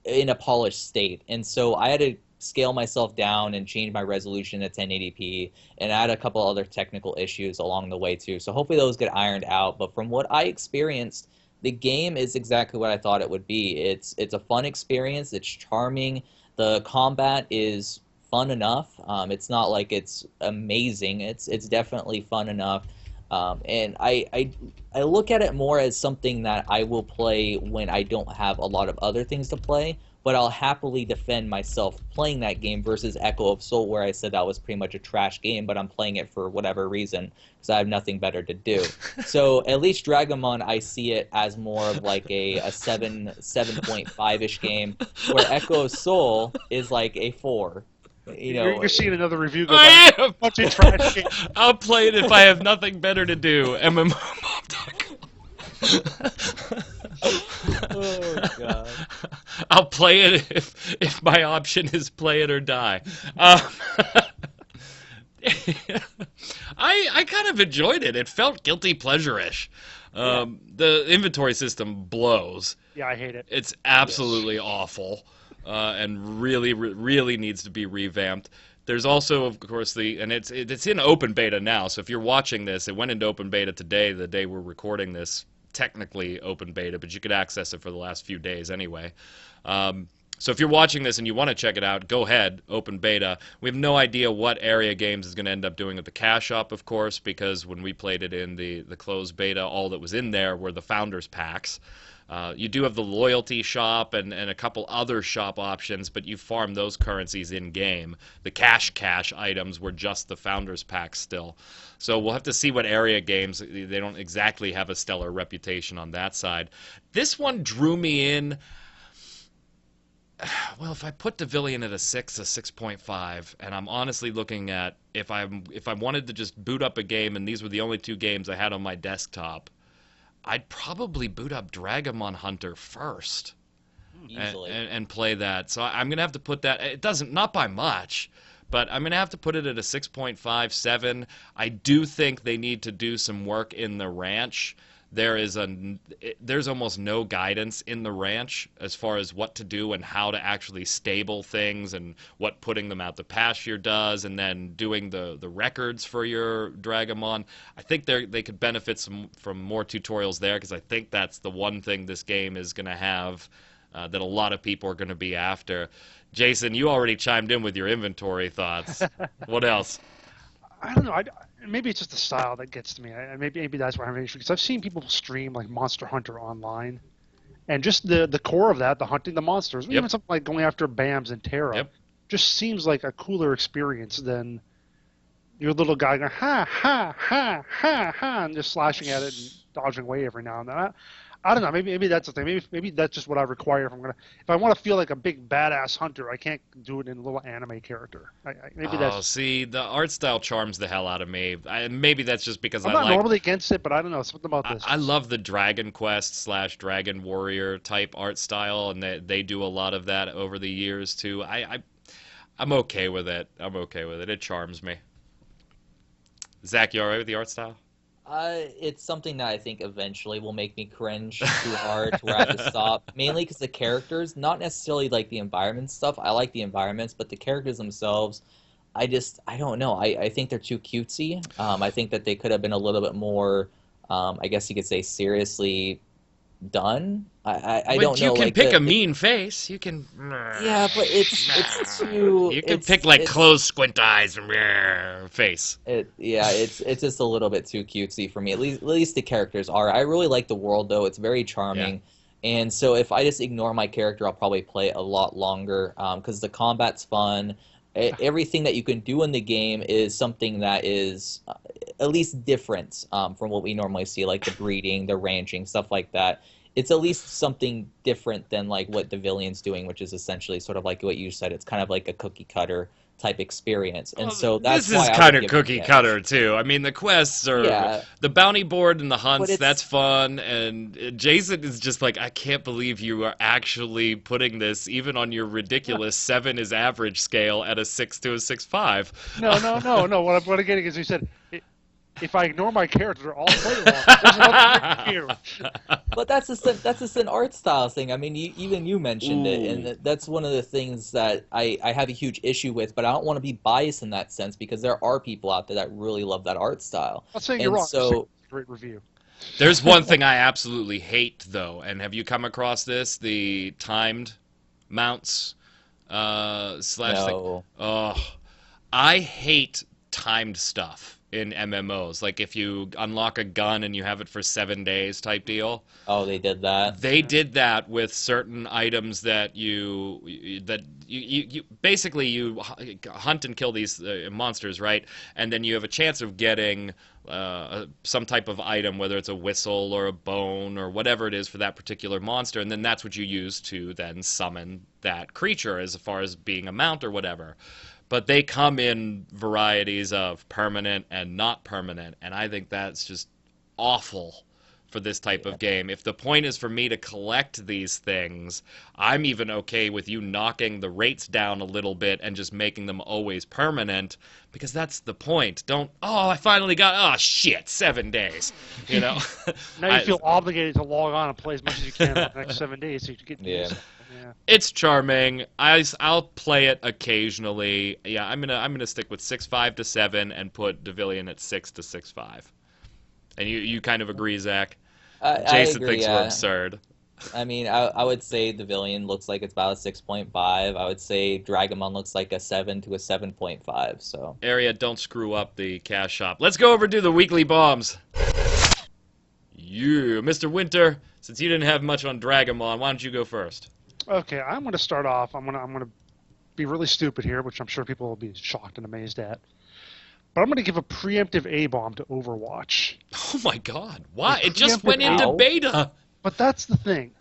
in a polished state, and so I had to scale myself down and change my resolution to 1080p, and add a couple other technical issues along the way too. So hopefully those get ironed out. But from what I experienced, the game is exactly what I thought it would be. It's a fun experience. It's charming. The combat is fun enough. It's not like it's amazing. It's definitely fun enough. And I look at it more as something that I will play when I don't have a lot of other things to play, but I'll happily defend myself playing that game versus Echo of Soul, where I said that was pretty much a trash game, but I'm playing it for whatever reason because I have nothing better to do. So at least Dragomon, I see it as more of like a 7.5-ish game, where Echo of Soul is like a 4. You know, You're seeing another review go I by. am. Bunch of trash games. I'll play it if I have nothing better to do. MMOMob.com. oh god. I'll play it if my option is play it or die. I kind of enjoyed it. It felt guilty pleasure-ish. The inventory system blows. Yeah, I hate it. It's absolutely awful, and really needs to be revamped. There's also, of course, it's in open beta now. So if you're watching this, it went into open beta today, the day we're recording this. Technically open beta, but you could access it for the last few days anyway. So if you're watching this and you want to check it out, go ahead, open beta. We have no idea what Area Games is going to end up doing with the cash shop, of course, because when we played it in the closed beta, all that was in there were the Founders Packs. You do have the loyalty shop and a couple other shop options, but you farm those currencies in-game. The cash items were just the Founders Pack still. So we'll have to see what Area Games, they don't exactly have a stellar reputation on that side. This one drew me in. Well, if I put Devilian at a 6.5, and I'm honestly looking at if I wanted to just boot up a game, and these were the only 2 games I had on my desktop, I'd probably boot up Dragomon Hunter first and play that. So I'm going to have to put that. It doesn't, not by much, but I'm going to have to put it at a 6.5, 7. I do think they need to do some work in the ranch. There's almost no guidance in the ranch as far as what to do and how to actually stable things and what putting them out the pasture does, and then doing the records for your Dragomon. I think they could benefit from more tutorials there, because I think that's the one thing this game is going to have that a lot of people are going to be after. Jason, you already chimed in with your inventory thoughts. What else? I don't know. Maybe it's just the style that gets to me. Maybe that's why I'm having an issue. Because I've seen people stream like Monster Hunter Online, and just the core of that, the hunting the monsters, even something like going after Bams and Terra, just seems like a cooler experience than your little guy going ha ha ha ha ha and just slashing at it and dodging away every now and then. I don't know. Maybe that's the thing. Maybe that's just what I require if I want to feel like a big badass hunter. I can't do it in a little anime character. See, the art style charms the hell out of me. Maybe that's just because I'm not normally against it, but I don't know, something about this. I love the Dragon Quest / Dragon Warrior type art style, and they do a lot of that over the years too. I'm okay with it. It charms me. Zach, you alright with the art style? It's something that I think eventually will make me cringe too hard to where I have to stop. Mainly because the characters, not necessarily like the environment stuff. I like the environments, but the characters themselves, I don't know. I think they're too cutesy. I think that they could have been a little bit more, I guess you could say, seriously done. I don't know. You can like pick a mean face. You can. Yeah, but it's too. You can pick like closed squint eyes and face. It's just a little bit too cutesy for me. At least the characters are. I really like the world though. It's very charming. Yeah. And so if I just ignore my character, I'll probably play it a lot longer because the combat's fun. Everything that you can do in the game is something that is at least different from what we normally see, like the breeding, the ranching, stuff like that. It's at least something different than like what Devilian's doing, which is essentially sort of like what you said. It's kind of like a cookie cutter type experience, and so that's this is kind of cookie cutter too. I mean, the quests are the bounty board and the hunts. That's fun, and Jason is just like, I can't believe you are actually putting this even on your ridiculous 7 is average scale at a 6 to a 6.5. No. What I'm getting is you said, if I ignore my character, I'll play along. But that's just an art style thing. I mean, even you mentioned it, and that's one of the things that I have a huge issue with. But I don't want to be biased in that sense because there are people out there that really love that art style. I'm saying you're wrong. So, great review. There's one thing I absolutely hate, though, and have you come across this? The timed mounts / No. Oh, I hate timed stuff in MMOs. Like if you unlock a gun and you have it for 7 days type deal. Oh, they did that. They did that with certain items that you basically you hunt and kill these monsters, right? And then you have a chance of getting some type of item, whether it's a whistle or a bone or whatever it is for that particular monster, and then that's what you use to then summon that creature as far as being a mount or whatever. But they come in varieties of permanent and not permanent, and I think that's just awful for this type of game. If the point is for me to collect these things, I'm even okay with you knocking the rates down a little bit and just making them always permanent, because that's the point. Don't, oh, I finally got, oh shit, 7 days. You know? Now you feel obligated to log on and play as much as you can for the next 7 days so you can get Yeah. It's charming. I'll play it occasionally. Yeah, I'm gonna stick with 6.5 to 7 and put Devilian at 6 to 6.5. And you kind of agree, Zach? Jason I agree, thinks we're absurd. I mean, I would say Devilian looks like it's about a 6.5. I would say Dragomon looks like a 7 to a 7.5. So Area, don't screw up the cash shop. Let's go over to the weekly bombs. You, Mr. Winter, since you didn't have much on Dragomon, why don't you go first? Okay, I'm going to start off. I'm going to be really stupid here, which I'm sure people will be shocked and amazed at. But I'm going to give a preemptive A-bomb to Overwatch. Oh my God! Why? A It just preemptive went into ow. beta. But that's the thing.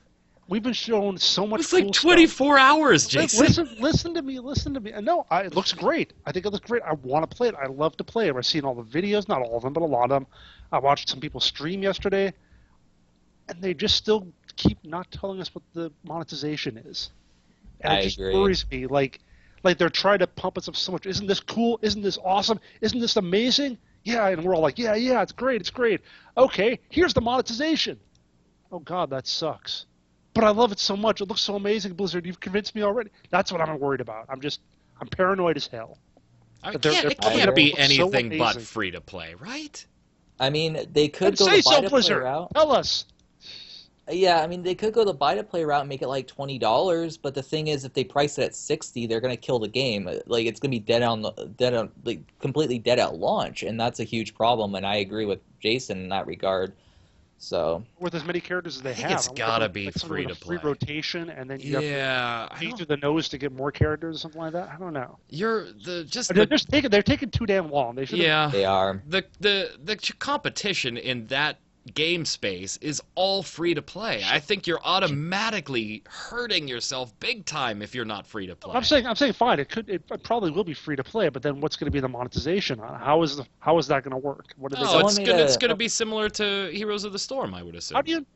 We've been shown so much. It's like cool 24 hours, stuff. Jason. Listen to me. Listen to me. No, it looks great. I think it looks great. I want to play it. I love to play it. I've seen all the videos, not all of them, but a lot of them. I watched some people stream yesterday, and they just still keep not telling us what the monetization is. And I it just agree. worries me. Like they're trying to pump us up so much. Isn't this cool? Isn't this awesome? Isn't this amazing? Yeah, and we're all like, yeah, it's great, it's great. Okay, here's the monetization. Oh God, that sucks. But I love it so much. It looks so amazing, Blizzard. You've convinced me already. That's what I'm worried about. I'm paranoid as hell. It they're can't pumping be it up so anything but amazing. free to play, right? I mean, they could And go say the so, buy-to-play Blizzard. route. Tell us. Yeah, I mean, they could go the buy-to-play route and make it like $20. But the thing is, if they price it at 60, they're gonna kill the game. Like it's gonna be like completely dead at launch, and that's a huge problem. And I agree with Jason in that regard. So With as many characters as they think have. it's I wonder gotta if be something free with to a free play. rotation, and then you have Yeah, to feed through the nose to get more characters or something like that. I don't know. They're taking too damn long. They should. yeah. they are. The competition in that game space is all free to play. I think you're automatically hurting yourself big time if you're not free to play. I'm saying fine. It probably will be free to play, but then what's going to be the monetization on it? How is that going to work? What are they? Oh, Someone it's made gonna a- it's gonna be similar to Heroes of the Storm, I would assume. How do you?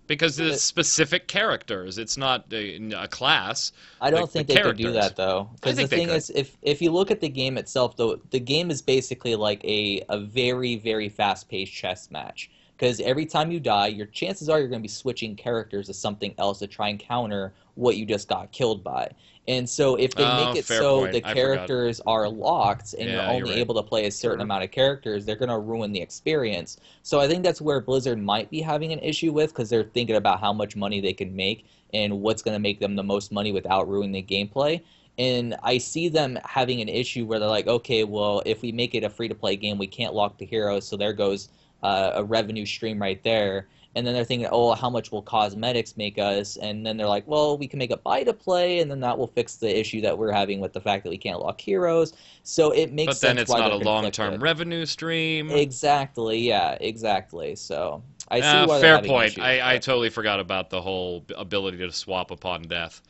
Because it's specific characters. It's not a class. I don't the think they could do characters. that though, I because the think they thing could. is, if you look at the game itself, though, the game is basically like a very very fast-paced chess match. Because every time you die, your chances are you're going to be switching characters to something else to try and counter what you just got killed by. And so if they make it fair so point. the I forgot. characters are locked and Yeah, you're you're only right. able to play a certain amount of characters, they're going to ruin the experience. So I think that's where Blizzard might be having an issue with, because they're thinking about how much money they can make and what's going to make them the most money without ruining the gameplay. And I see them having an issue where they're like, okay, well, if we make it a free-to-play game, we can't lock the heroes, so there goes a revenue stream right there. And then they're thinking, oh, how much will cosmetics make us? And then they're like, well, we can make a buy-to-play, and then that will fix the issue that we're having with the fact that we can't lock heroes. So it makes But sense then it's why not they're a long-term conflicted. revenue stream. Exactly, yeah, exactly. So I see why they're Fair having an point. issue with I that. totally forgot about the whole ability to swap upon death.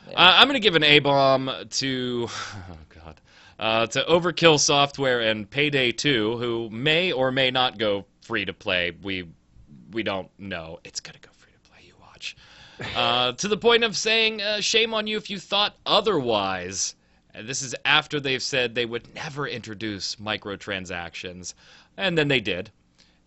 Yeah. I'm going to give an A-bomb to, oh God, to Overkill Software and Payday 2, who may or may not go free to play. We don't know. It's going to go free to play. You watch. To the point of saying, shame on you if you thought otherwise. And this is after they've said they would never introduce microtransactions. And then they did.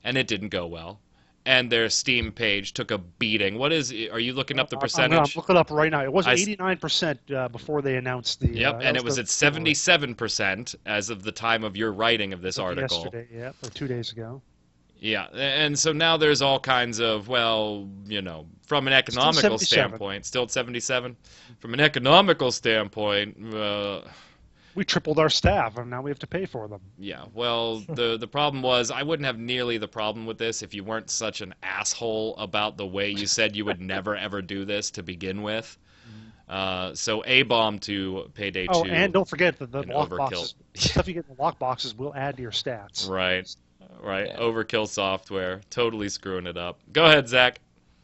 And it didn't go well. And their Steam page took a beating. Are you looking up the percentage? I'm looking up right now. It was I- 89% before they announced the. Yep, and it was at 77% as of the time of your writing of this article. Yesterday, yeah, or 2 days ago. Yeah, and so now there's all kinds of, well, from an economical 77. standpoint, still at 77. From an economical standpoint, We tripled our staff, and now we have to pay for them. Yeah, well, the problem was I wouldn't have nearly the problem with this if you weren't such an asshole about the way you said you would never ever do this to begin with. So A-bomb to Payday 2. Oh, and don't forget that the and lock Overkill. boxes, stuff you get in the lock boxes will add to your stats. Right. Yeah. Overkill software, totally screwing it up. Go ahead, Zach.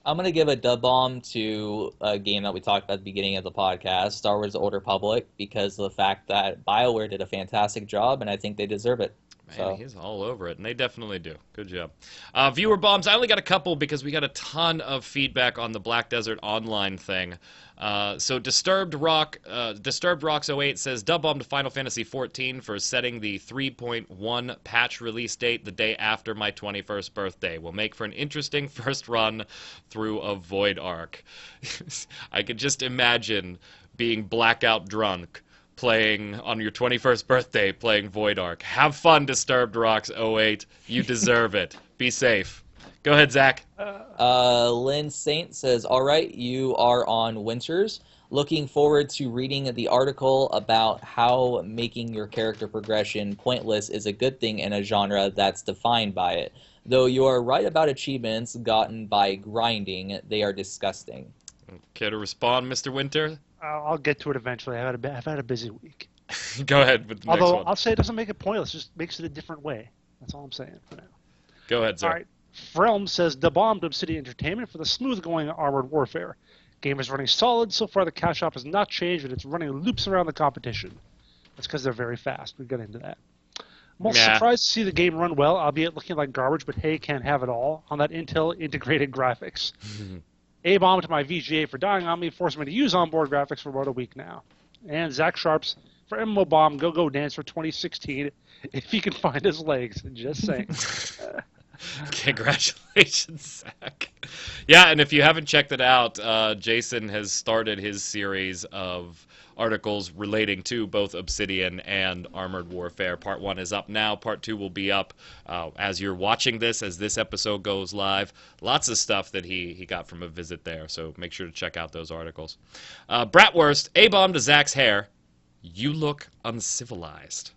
I'm going to give a dub bomb to a game that we talked about at the beginning of the podcast, Star Wars: The Old Republic, because of the fact that BioWare did a fantastic job, and I think they deserve it. Man, he's all over it, and they definitely do. Good job. Viewer bombs, I only got a couple because we got a ton of feedback on the Black Desert Online thing. So Disturbed Rocks 08 says, dub bomb to Final Fantasy XIV for setting the 3.1 patch release date the day after my 21st birthday. Will make for an interesting first run through a Void Arc. I could just imagine being blackout drunk playing on your 21st birthday, playing Void Arc. Have fun, Disturbed Rocks 08. You deserve it. Be safe. Go ahead, Zach. Lynn Saint says, all right, you are on Winters. Looking forward to reading the article about how making your character progression pointless is a good thing in a genre that's defined by it. Though you are right about achievements gotten by grinding, they are disgusting. Care to respond, Mr. Winter? I'll get to it eventually. I've had a busy week. Go ahead with the next Although one. I'll say it doesn't make it pointless, it just makes it a different way. That's all I'm saying for now. Go ahead, sir. All right. Frelm says, the bomb to Obsidian Entertainment for the smooth-going Armored Warfare. Game is running solid. So far, the cash shop has not changed, and it's running loops around the competition. That's because they're very fast. We'll get into that. I'm also surprised to see the game run well, albeit looking like garbage, but hey, can't have it all on that Intel integrated graphics. A-bomb to my VGA for dying on me, forcing me to use onboard graphics for about a week now. And Zach Sharps for MMO Bomb Go-Go Dance for 2016, if he can find his legs. Just saying. Congratulations, Zach. Yeah, and if you haven't checked it out, Jason has started his series of articles relating to both Obsidian and Armored Warfare. Part 1 is up now. Part 2 will be up as you're watching this, as this episode goes live. Lots of stuff that he got from a visit there, so make sure to check out those articles. Bratwurst, A-bomb to Zach's hair. You look uncivilized.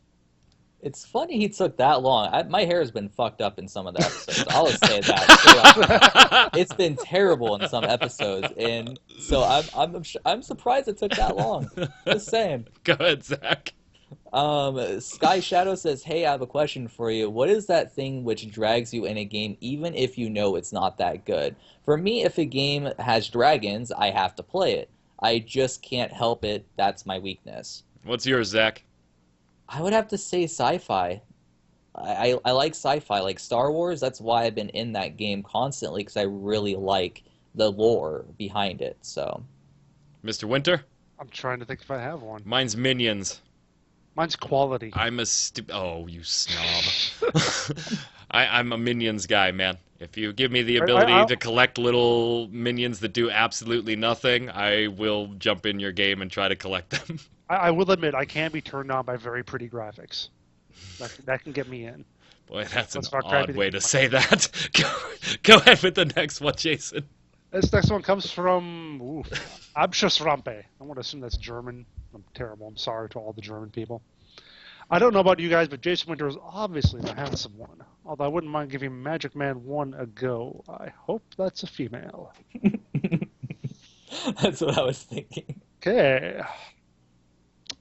It's funny he took that long. My hair has been fucked up in some of the episodes. I'll just say that. It's been terrible in some episodes, and so I'm surprised it took that long. Just saying. Go ahead, Zach. Sky Shadow says, "Hey, I have a question for you. What is that thing which drags you in a game, even if you know it's not that good? For me, if a game has dragons, I have to play it. I just can't help it. That's my weakness." What's yours, Zach? I would have to say sci-fi. I like sci-fi, like Star Wars. That's why I've been in that game constantly, because I really like the lore behind it. So, Mr. Winter? I'm trying to think if I have one. Mine's Minions. Mine's quality. I'm a Oh, you snob. I'm a Minions guy, man. If you give me the ability to collect little minions that do absolutely nothing, I will jump in your game and try to collect them. I will admit, I can be turned on by very pretty graphics. That can get me in. Boy, that's an not odd crappy way to to say that. Go ahead with the next one, Jason. This next one comes from Abschussrampe. I want to assume that's German. I'm terrible. I'm sorry to all the German people. I don't know about you guys, but Jason Winter is obviously the handsome one. Although I wouldn't mind giving Magic Man 1 a go. I hope that's a female. That's what I was thinking. Okay.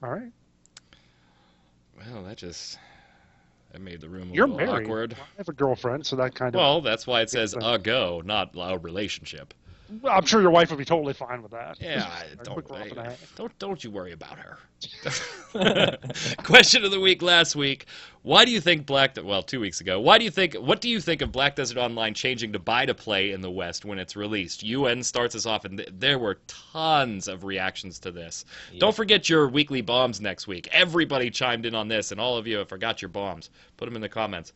All right. Well, that made the room a You're little married. awkward. I have a girlfriend, so that kind of... Well, that's why it says a go, not a relationship. I'm sure your wife would be totally fine with that. Yeah, Quick roll for that. don't you worry about her. Question of the week last week. Why do you think 2 weeks ago, what do you think of Black Desert Online changing to buy to play in the West when it's released? UN starts us off, and there were tons of reactions to this. Yeah. Don't forget your weekly bombs next week. Everybody chimed in on this, and all of you have forgot your bombs. Put them in the comments.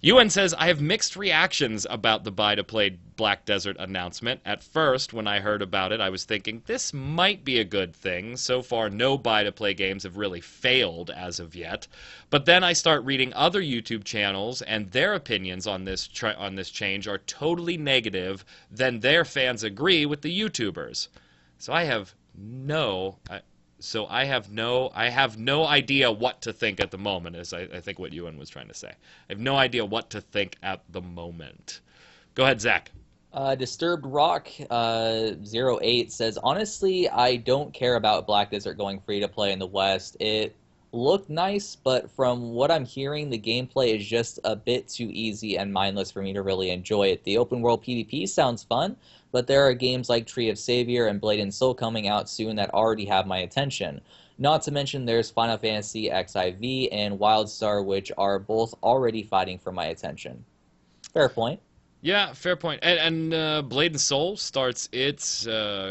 UN says, I have mixed reactions about the buy-to-play Black Desert announcement. At first, when I heard about it, I was thinking, this might be a good thing. So far, no buy-to-play games have really failed as of yet. But then I start reading other YouTube channels, and their opinions on this change are totally negative. Then their fans agree with the YouTubers. So I have no... so I have no idea what to think at the moment. Is I think what Ewan was trying to say. I have no idea what to think at the moment. Go ahead, Zach. Disturbed Rock 08 says, honestly, I don't care about Black Desert going free to play in the West. It looked nice, but from what I'm hearing, the gameplay is just a bit too easy and mindless for me to really enjoy it. The open world PvP sounds fun, but there are games like Tree of Savior and Blade and Soul coming out soon that already have my attention. Not to mention there's Final Fantasy XIV and WildStar, which are both already fighting for my attention. Fair point. Yeah, fair point. And Blade and Soul starts its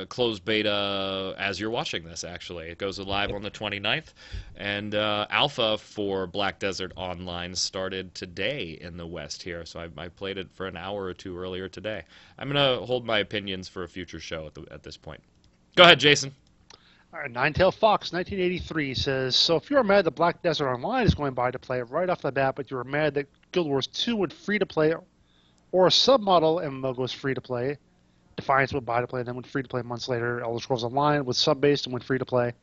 closed beta as you're watching this, actually. It goes live on the 29th. And alpha for Black Desert Online started today in the West here. So I played it for an hour or two earlier today. I'm going to hold my opinions for a future show at this point. Go ahead, Jason. All right, Ninetail Fox 1983 says, so if you're mad that Black Desert Online is going to play right off the bat, but you're mad that Guild Wars 2 went free to play, or a submodel MMO goes free to play, Defiance went buy to play, then went free to play months later, Elder Scrolls Online was sub-based and went free to play.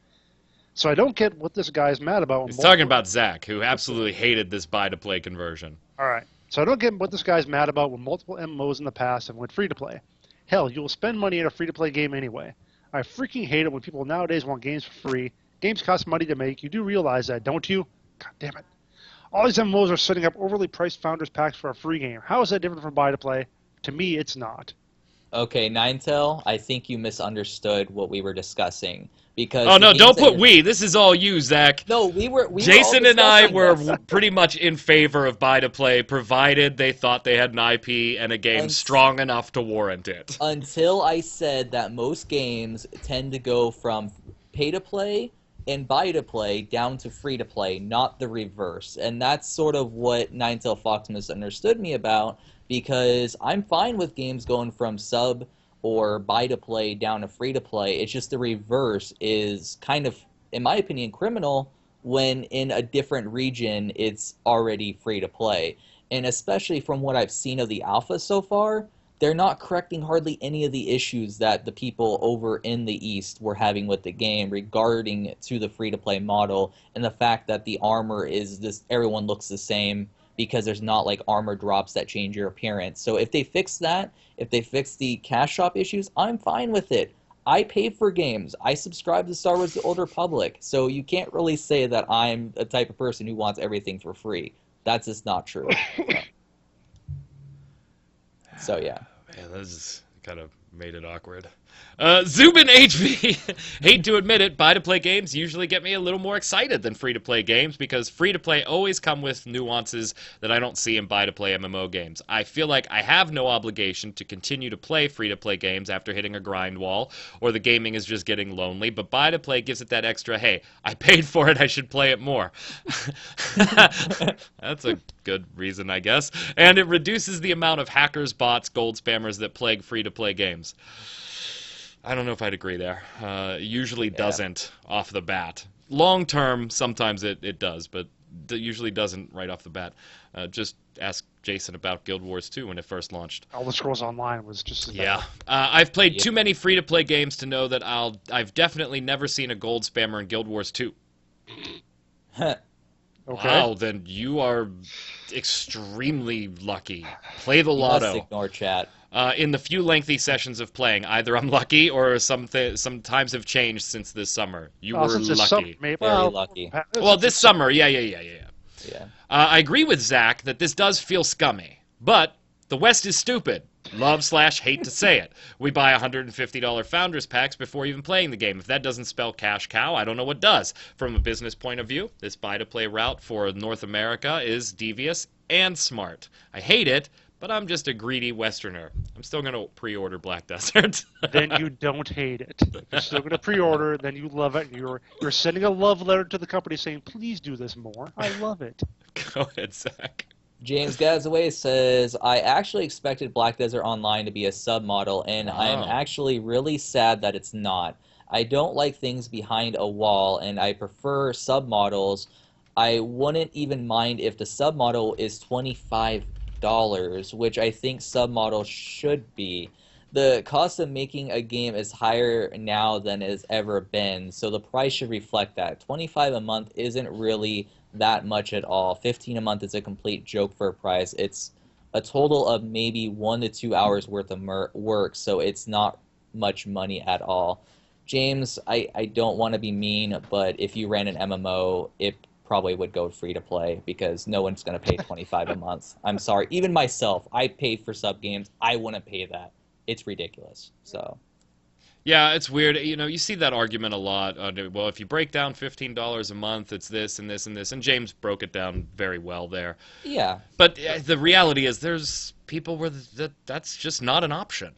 So I don't get what this guy's mad about. He's talking about Zach, who absolutely hated this buy-to-play conversion. All right. So I don't get what this guy's mad about when multiple MMOs in the past have went free to play. Hell, you will spend money in a free-to-play game anyway. I freaking hate it when people nowadays want games for free. Games cost money to make. You do realize that, don't you? God damn it. All these MMOs are setting up overly priced Founders Packs for a free game. How is that different from buy-to-play? To me, it's not. Okay, Ninetale, I think you misunderstood what we were discussing. Because oh, no, don't put we. This is all you, Zach. No, we were Jason and I were this. pretty much in favor of buy-to-play, provided they thought they had an IP and a game strong enough to warrant it. Until I said that most games tend to go from pay-to-play and buy-to-play down to free-to-play, not the reverse. And that's sort of what Ninetale Fox misunderstood me about, because I'm fine with games going from sub or buy-to-play down to free-to-play. It's just the reverse is kind of, in my opinion, criminal when in a different region it's already free-to-play. And especially from what I've seen of the alpha so far, they're not correcting hardly any of the issues that the people over in the East were having with the game regarding to the free-to-play model and the fact that the armor is this, everyone looks the same because there's not like armor drops that change your appearance. So if they fix that, if they fix the cash shop issues, I'm fine with it. I pay for games. I subscribe to Star Wars The Old Republic. So you can't really say that I'm a type of person who wants everything for free. That's just not true. So yeah. Man, this is kind of made it awkward. Zubin HB, hate to admit it, buy-to-play games usually get me a little more excited than free-to-play games because free-to-play always come with nuances that I don't see in buy-to-play MMO games. I feel like I have no obligation to continue to play free-to-play games after hitting a grind wall, or the gaming is just getting lonely, but buy-to-play gives it that extra, hey, I paid for it, I should play it more. That's a good reason, I guess. And it reduces the amount of hackers, bots, gold spammers that plague free-to-play games. I don't know if I'd agree there. Usually doesn't off the bat. Long term, sometimes it does, but it usually doesn't right off the bat. Just ask Jason about Guild Wars 2 when it first launched. Elder Scrolls Online was just as bad. Yeah. I've played too many free-to-play games to know that I've definitely never seen a gold spammer in Guild Wars 2. Okay. Wow, then you are extremely lucky. Play the lotto. Must ignore chat. In the few lengthy sessions of playing, either I'm lucky or some times have changed since this summer. You were lucky. Very lucky. Well, this summer, yeah. Yeah. I agree with Zach that this does feel scummy, but the West is stupid. Love/hate to say it. We buy $150 Founders Packs before even playing the game. If that doesn't spell cash cow, I don't know what does. From a business point of view, this buy-to-play route for North America is devious and smart. I hate it, but I'm just a greedy Westerner. I'm still going to pre-order Black Desert. Then you don't hate it. You're still going to pre-order, then you love it. You're sending a love letter to the company saying, please do this more. I love it. Go ahead, Zach. James Gazaway says, I actually expected Black Desert Online to be a submodel, and I'm actually really sad that it's not. I don't like things behind a wall, and I prefer submodels. I wouldn't even mind if the submodel is $25, which I think submodel should be. The cost of making a game is higher now than it has ever been, so the price should reflect that. 25 a month isn't really that much at all. 15 a month is a complete joke for a price. It's a total of maybe 1 to 2 hours worth of work, so it's not much money at all. James, I don't want to be mean, but if you ran an MMO, it probably would go free to play because no one's going to pay 25 a month. I'm sorry. Even myself, I pay for sub games. I wouldn't pay that. It's ridiculous. So, Yeah, it's weird. You know, you see that argument a lot. Well, if you break down $15 a month, it's this and this and this. And James broke it down very well there. yeah. But the reality is there's people where that's just not an option,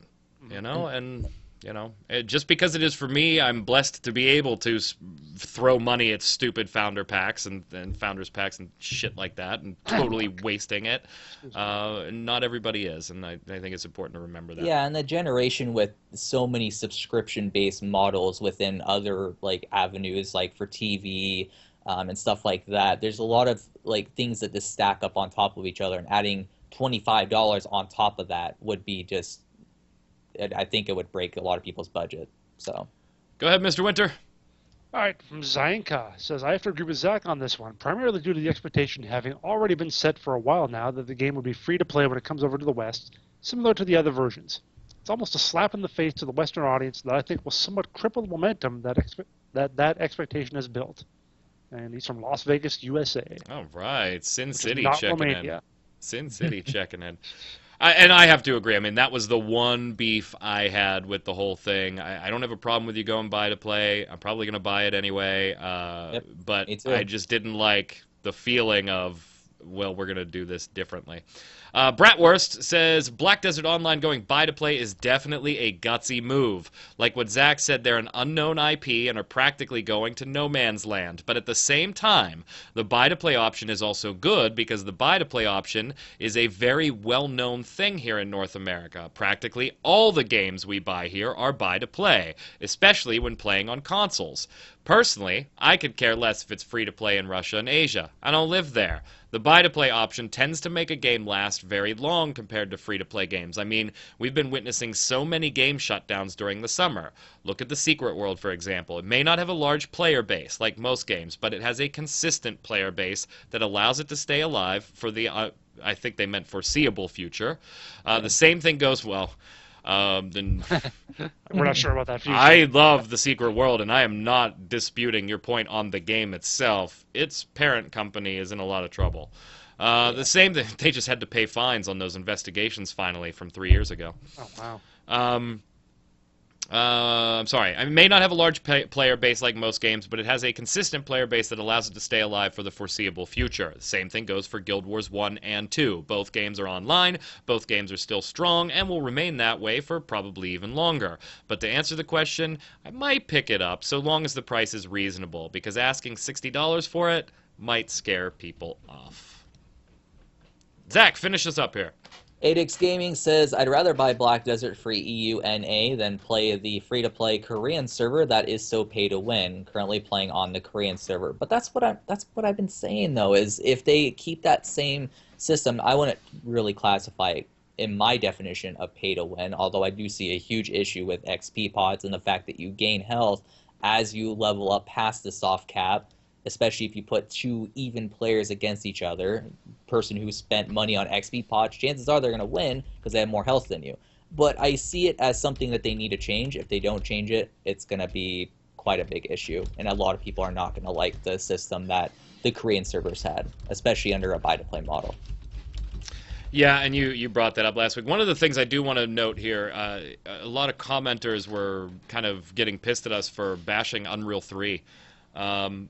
you know? And, you know, just because it is for me, I'm blessed to be able to throw money at stupid founder packs and founders packs and shit like that and totally wasting it. Not everybody is, and I think it's important to remember that. Yeah, and the generation with so many subscription-based models within other like avenues, like for TV and stuff like that. There's a lot of like things that just stack up on top of each other, and adding $25 on top of that would be just, I think it would break a lot of people's budget. So, Go ahead, Mr. Winter. All right, from Zainka says, I have to agree with Zach on this one, primarily due to the expectation having already been set for a while now that the game would be free to play when it comes over to the West, similar to the other versions. It's almost a slap in the face to the Western audience that I think will somewhat cripple the momentum that expectation has built. And he's from Las Vegas, USA. All right, Sin City not checking Romania. in. Sin City checking in. And I have to agree. I mean, that was the one beef I had with the whole thing. I don't have a problem with you going buy to play. I'm probably going to buy it anyway. Yep, But me too. I just didn't like the feeling of, well, we're going to do this differently. Bratwurst says, Black Desert Online going buy-to-play is definitely a gutsy move. Like what Zach said, they're an unknown IP and are practically going to no man's land. But at the same time, the buy-to-play option is also good because the buy-to-play option is a very well-known thing here in North America. Practically all the games we buy here are buy-to-play, especially when playing on consoles. Personally, I could care less if it's free to play in Russia and Asia. I don't live there. The buy-to-play option tends to make a game last very long compared to free-to-play games. I mean, we've been witnessing so many game shutdowns during the summer. Look at the Secret World, for example. It may not have a large player base, like most games, but it has a consistent player base that allows it to stay alive for the, I think they meant foreseeable future. The same thing goes, well... then We're not sure about that future. I love the Secret World, and I am not disputing your point on the game itself. Its parent company is in a lot of trouble. The same thing, they just had to pay fines on those investigations finally from 3 years ago. Oh, wow. I'm sorry. I may not have a large player base like most games, but it has a consistent player base that allows it to stay alive for the foreseeable future. The same thing goes for Guild Wars 1 and 2. Both games are online, both games are still strong, and will remain that way for probably even longer. But to answer the question, I might pick it up so long as the price is reasonable, because asking $60 for it might scare people off. Zach, finish us up here. 8X Gaming says, I'd rather buy Black Desert free EUNA than play the free-to-play Korean server that is so pay-to-win. Currently playing on the Korean server. But that's what I've been saying, though, is if they keep that same system, I wouldn't really classify it in my definition of pay-to-win, although I do see a huge issue with XP pods and the fact that you gain health as you level up past the soft cap, especially if you put two even players against each other. Person who spent money on XP pods, chances are they're going to win because they have more health than you. But I see it as something that they need to change. If they don't change it, it's going to be quite a big issue. And a lot of people are not going to like the system that the Korean servers had, especially under a buy-to-play model. Yeah, and you brought that up last week. One of the things I do want to note here, a lot of commenters were kind of getting pissed at us for bashing Unreal 3.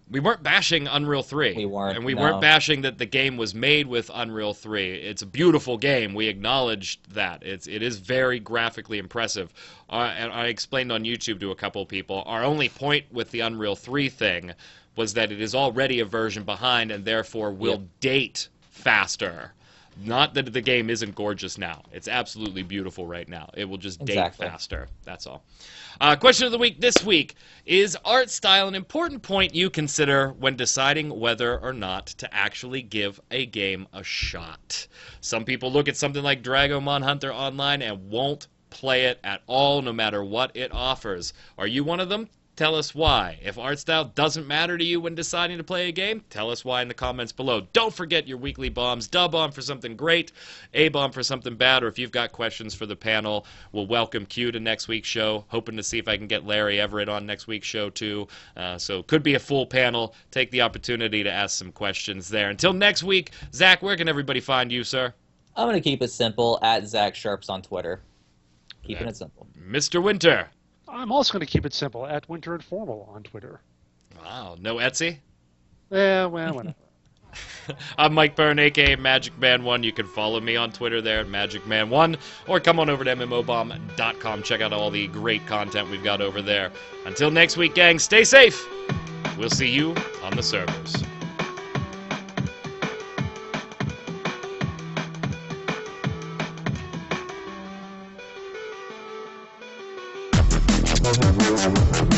We weren't bashing Unreal 3. We weren't, and we no. weren't bashing that the game was made with Unreal 3. It's a beautiful game. We acknowledged that. It is very graphically impressive. And I explained on YouTube to a couple of people, our only point with the Unreal 3 thing was that it is already a version behind and therefore will date faster. Not that the game isn't gorgeous now. It's absolutely beautiful right now. It will just date faster. That's all. Question of the week this week. Is art style an important point you consider when deciding whether or not to actually give a game a shot? Some people look at something like Dragomon Hunter Online and won't play it at all, no matter what it offers. Are you one of them? Tell us why. If art style doesn't matter to you when deciding to play a game, tell us why in the comments below. Don't forget your weekly bombs. D-bomb for something great, A-bomb for something bad, or if you've got questions for the panel, we'll welcome Q to next week's show. Hoping to see if I can get Larry Everett on next week's show too. So could be a full panel. Take the opportunity to ask some questions there. Until next week, Zach, where can everybody find you, sir? I'm going to keep it simple, at Zach Sharps on Twitter. Keeping it simple. Mr. Winter. I'm also going to keep it simple, at Winter Informal on Twitter. Wow, no Etsy? Yeah, well, whatever. I'm Mike Byrne, a.k.a. MagicMan1. You can follow me on Twitter there at MagicMan1, or come on over to MMOBomb.com. Check out all the great content we've got over there. Until next week, gang, stay safe. We'll see you on the servers. Thank you.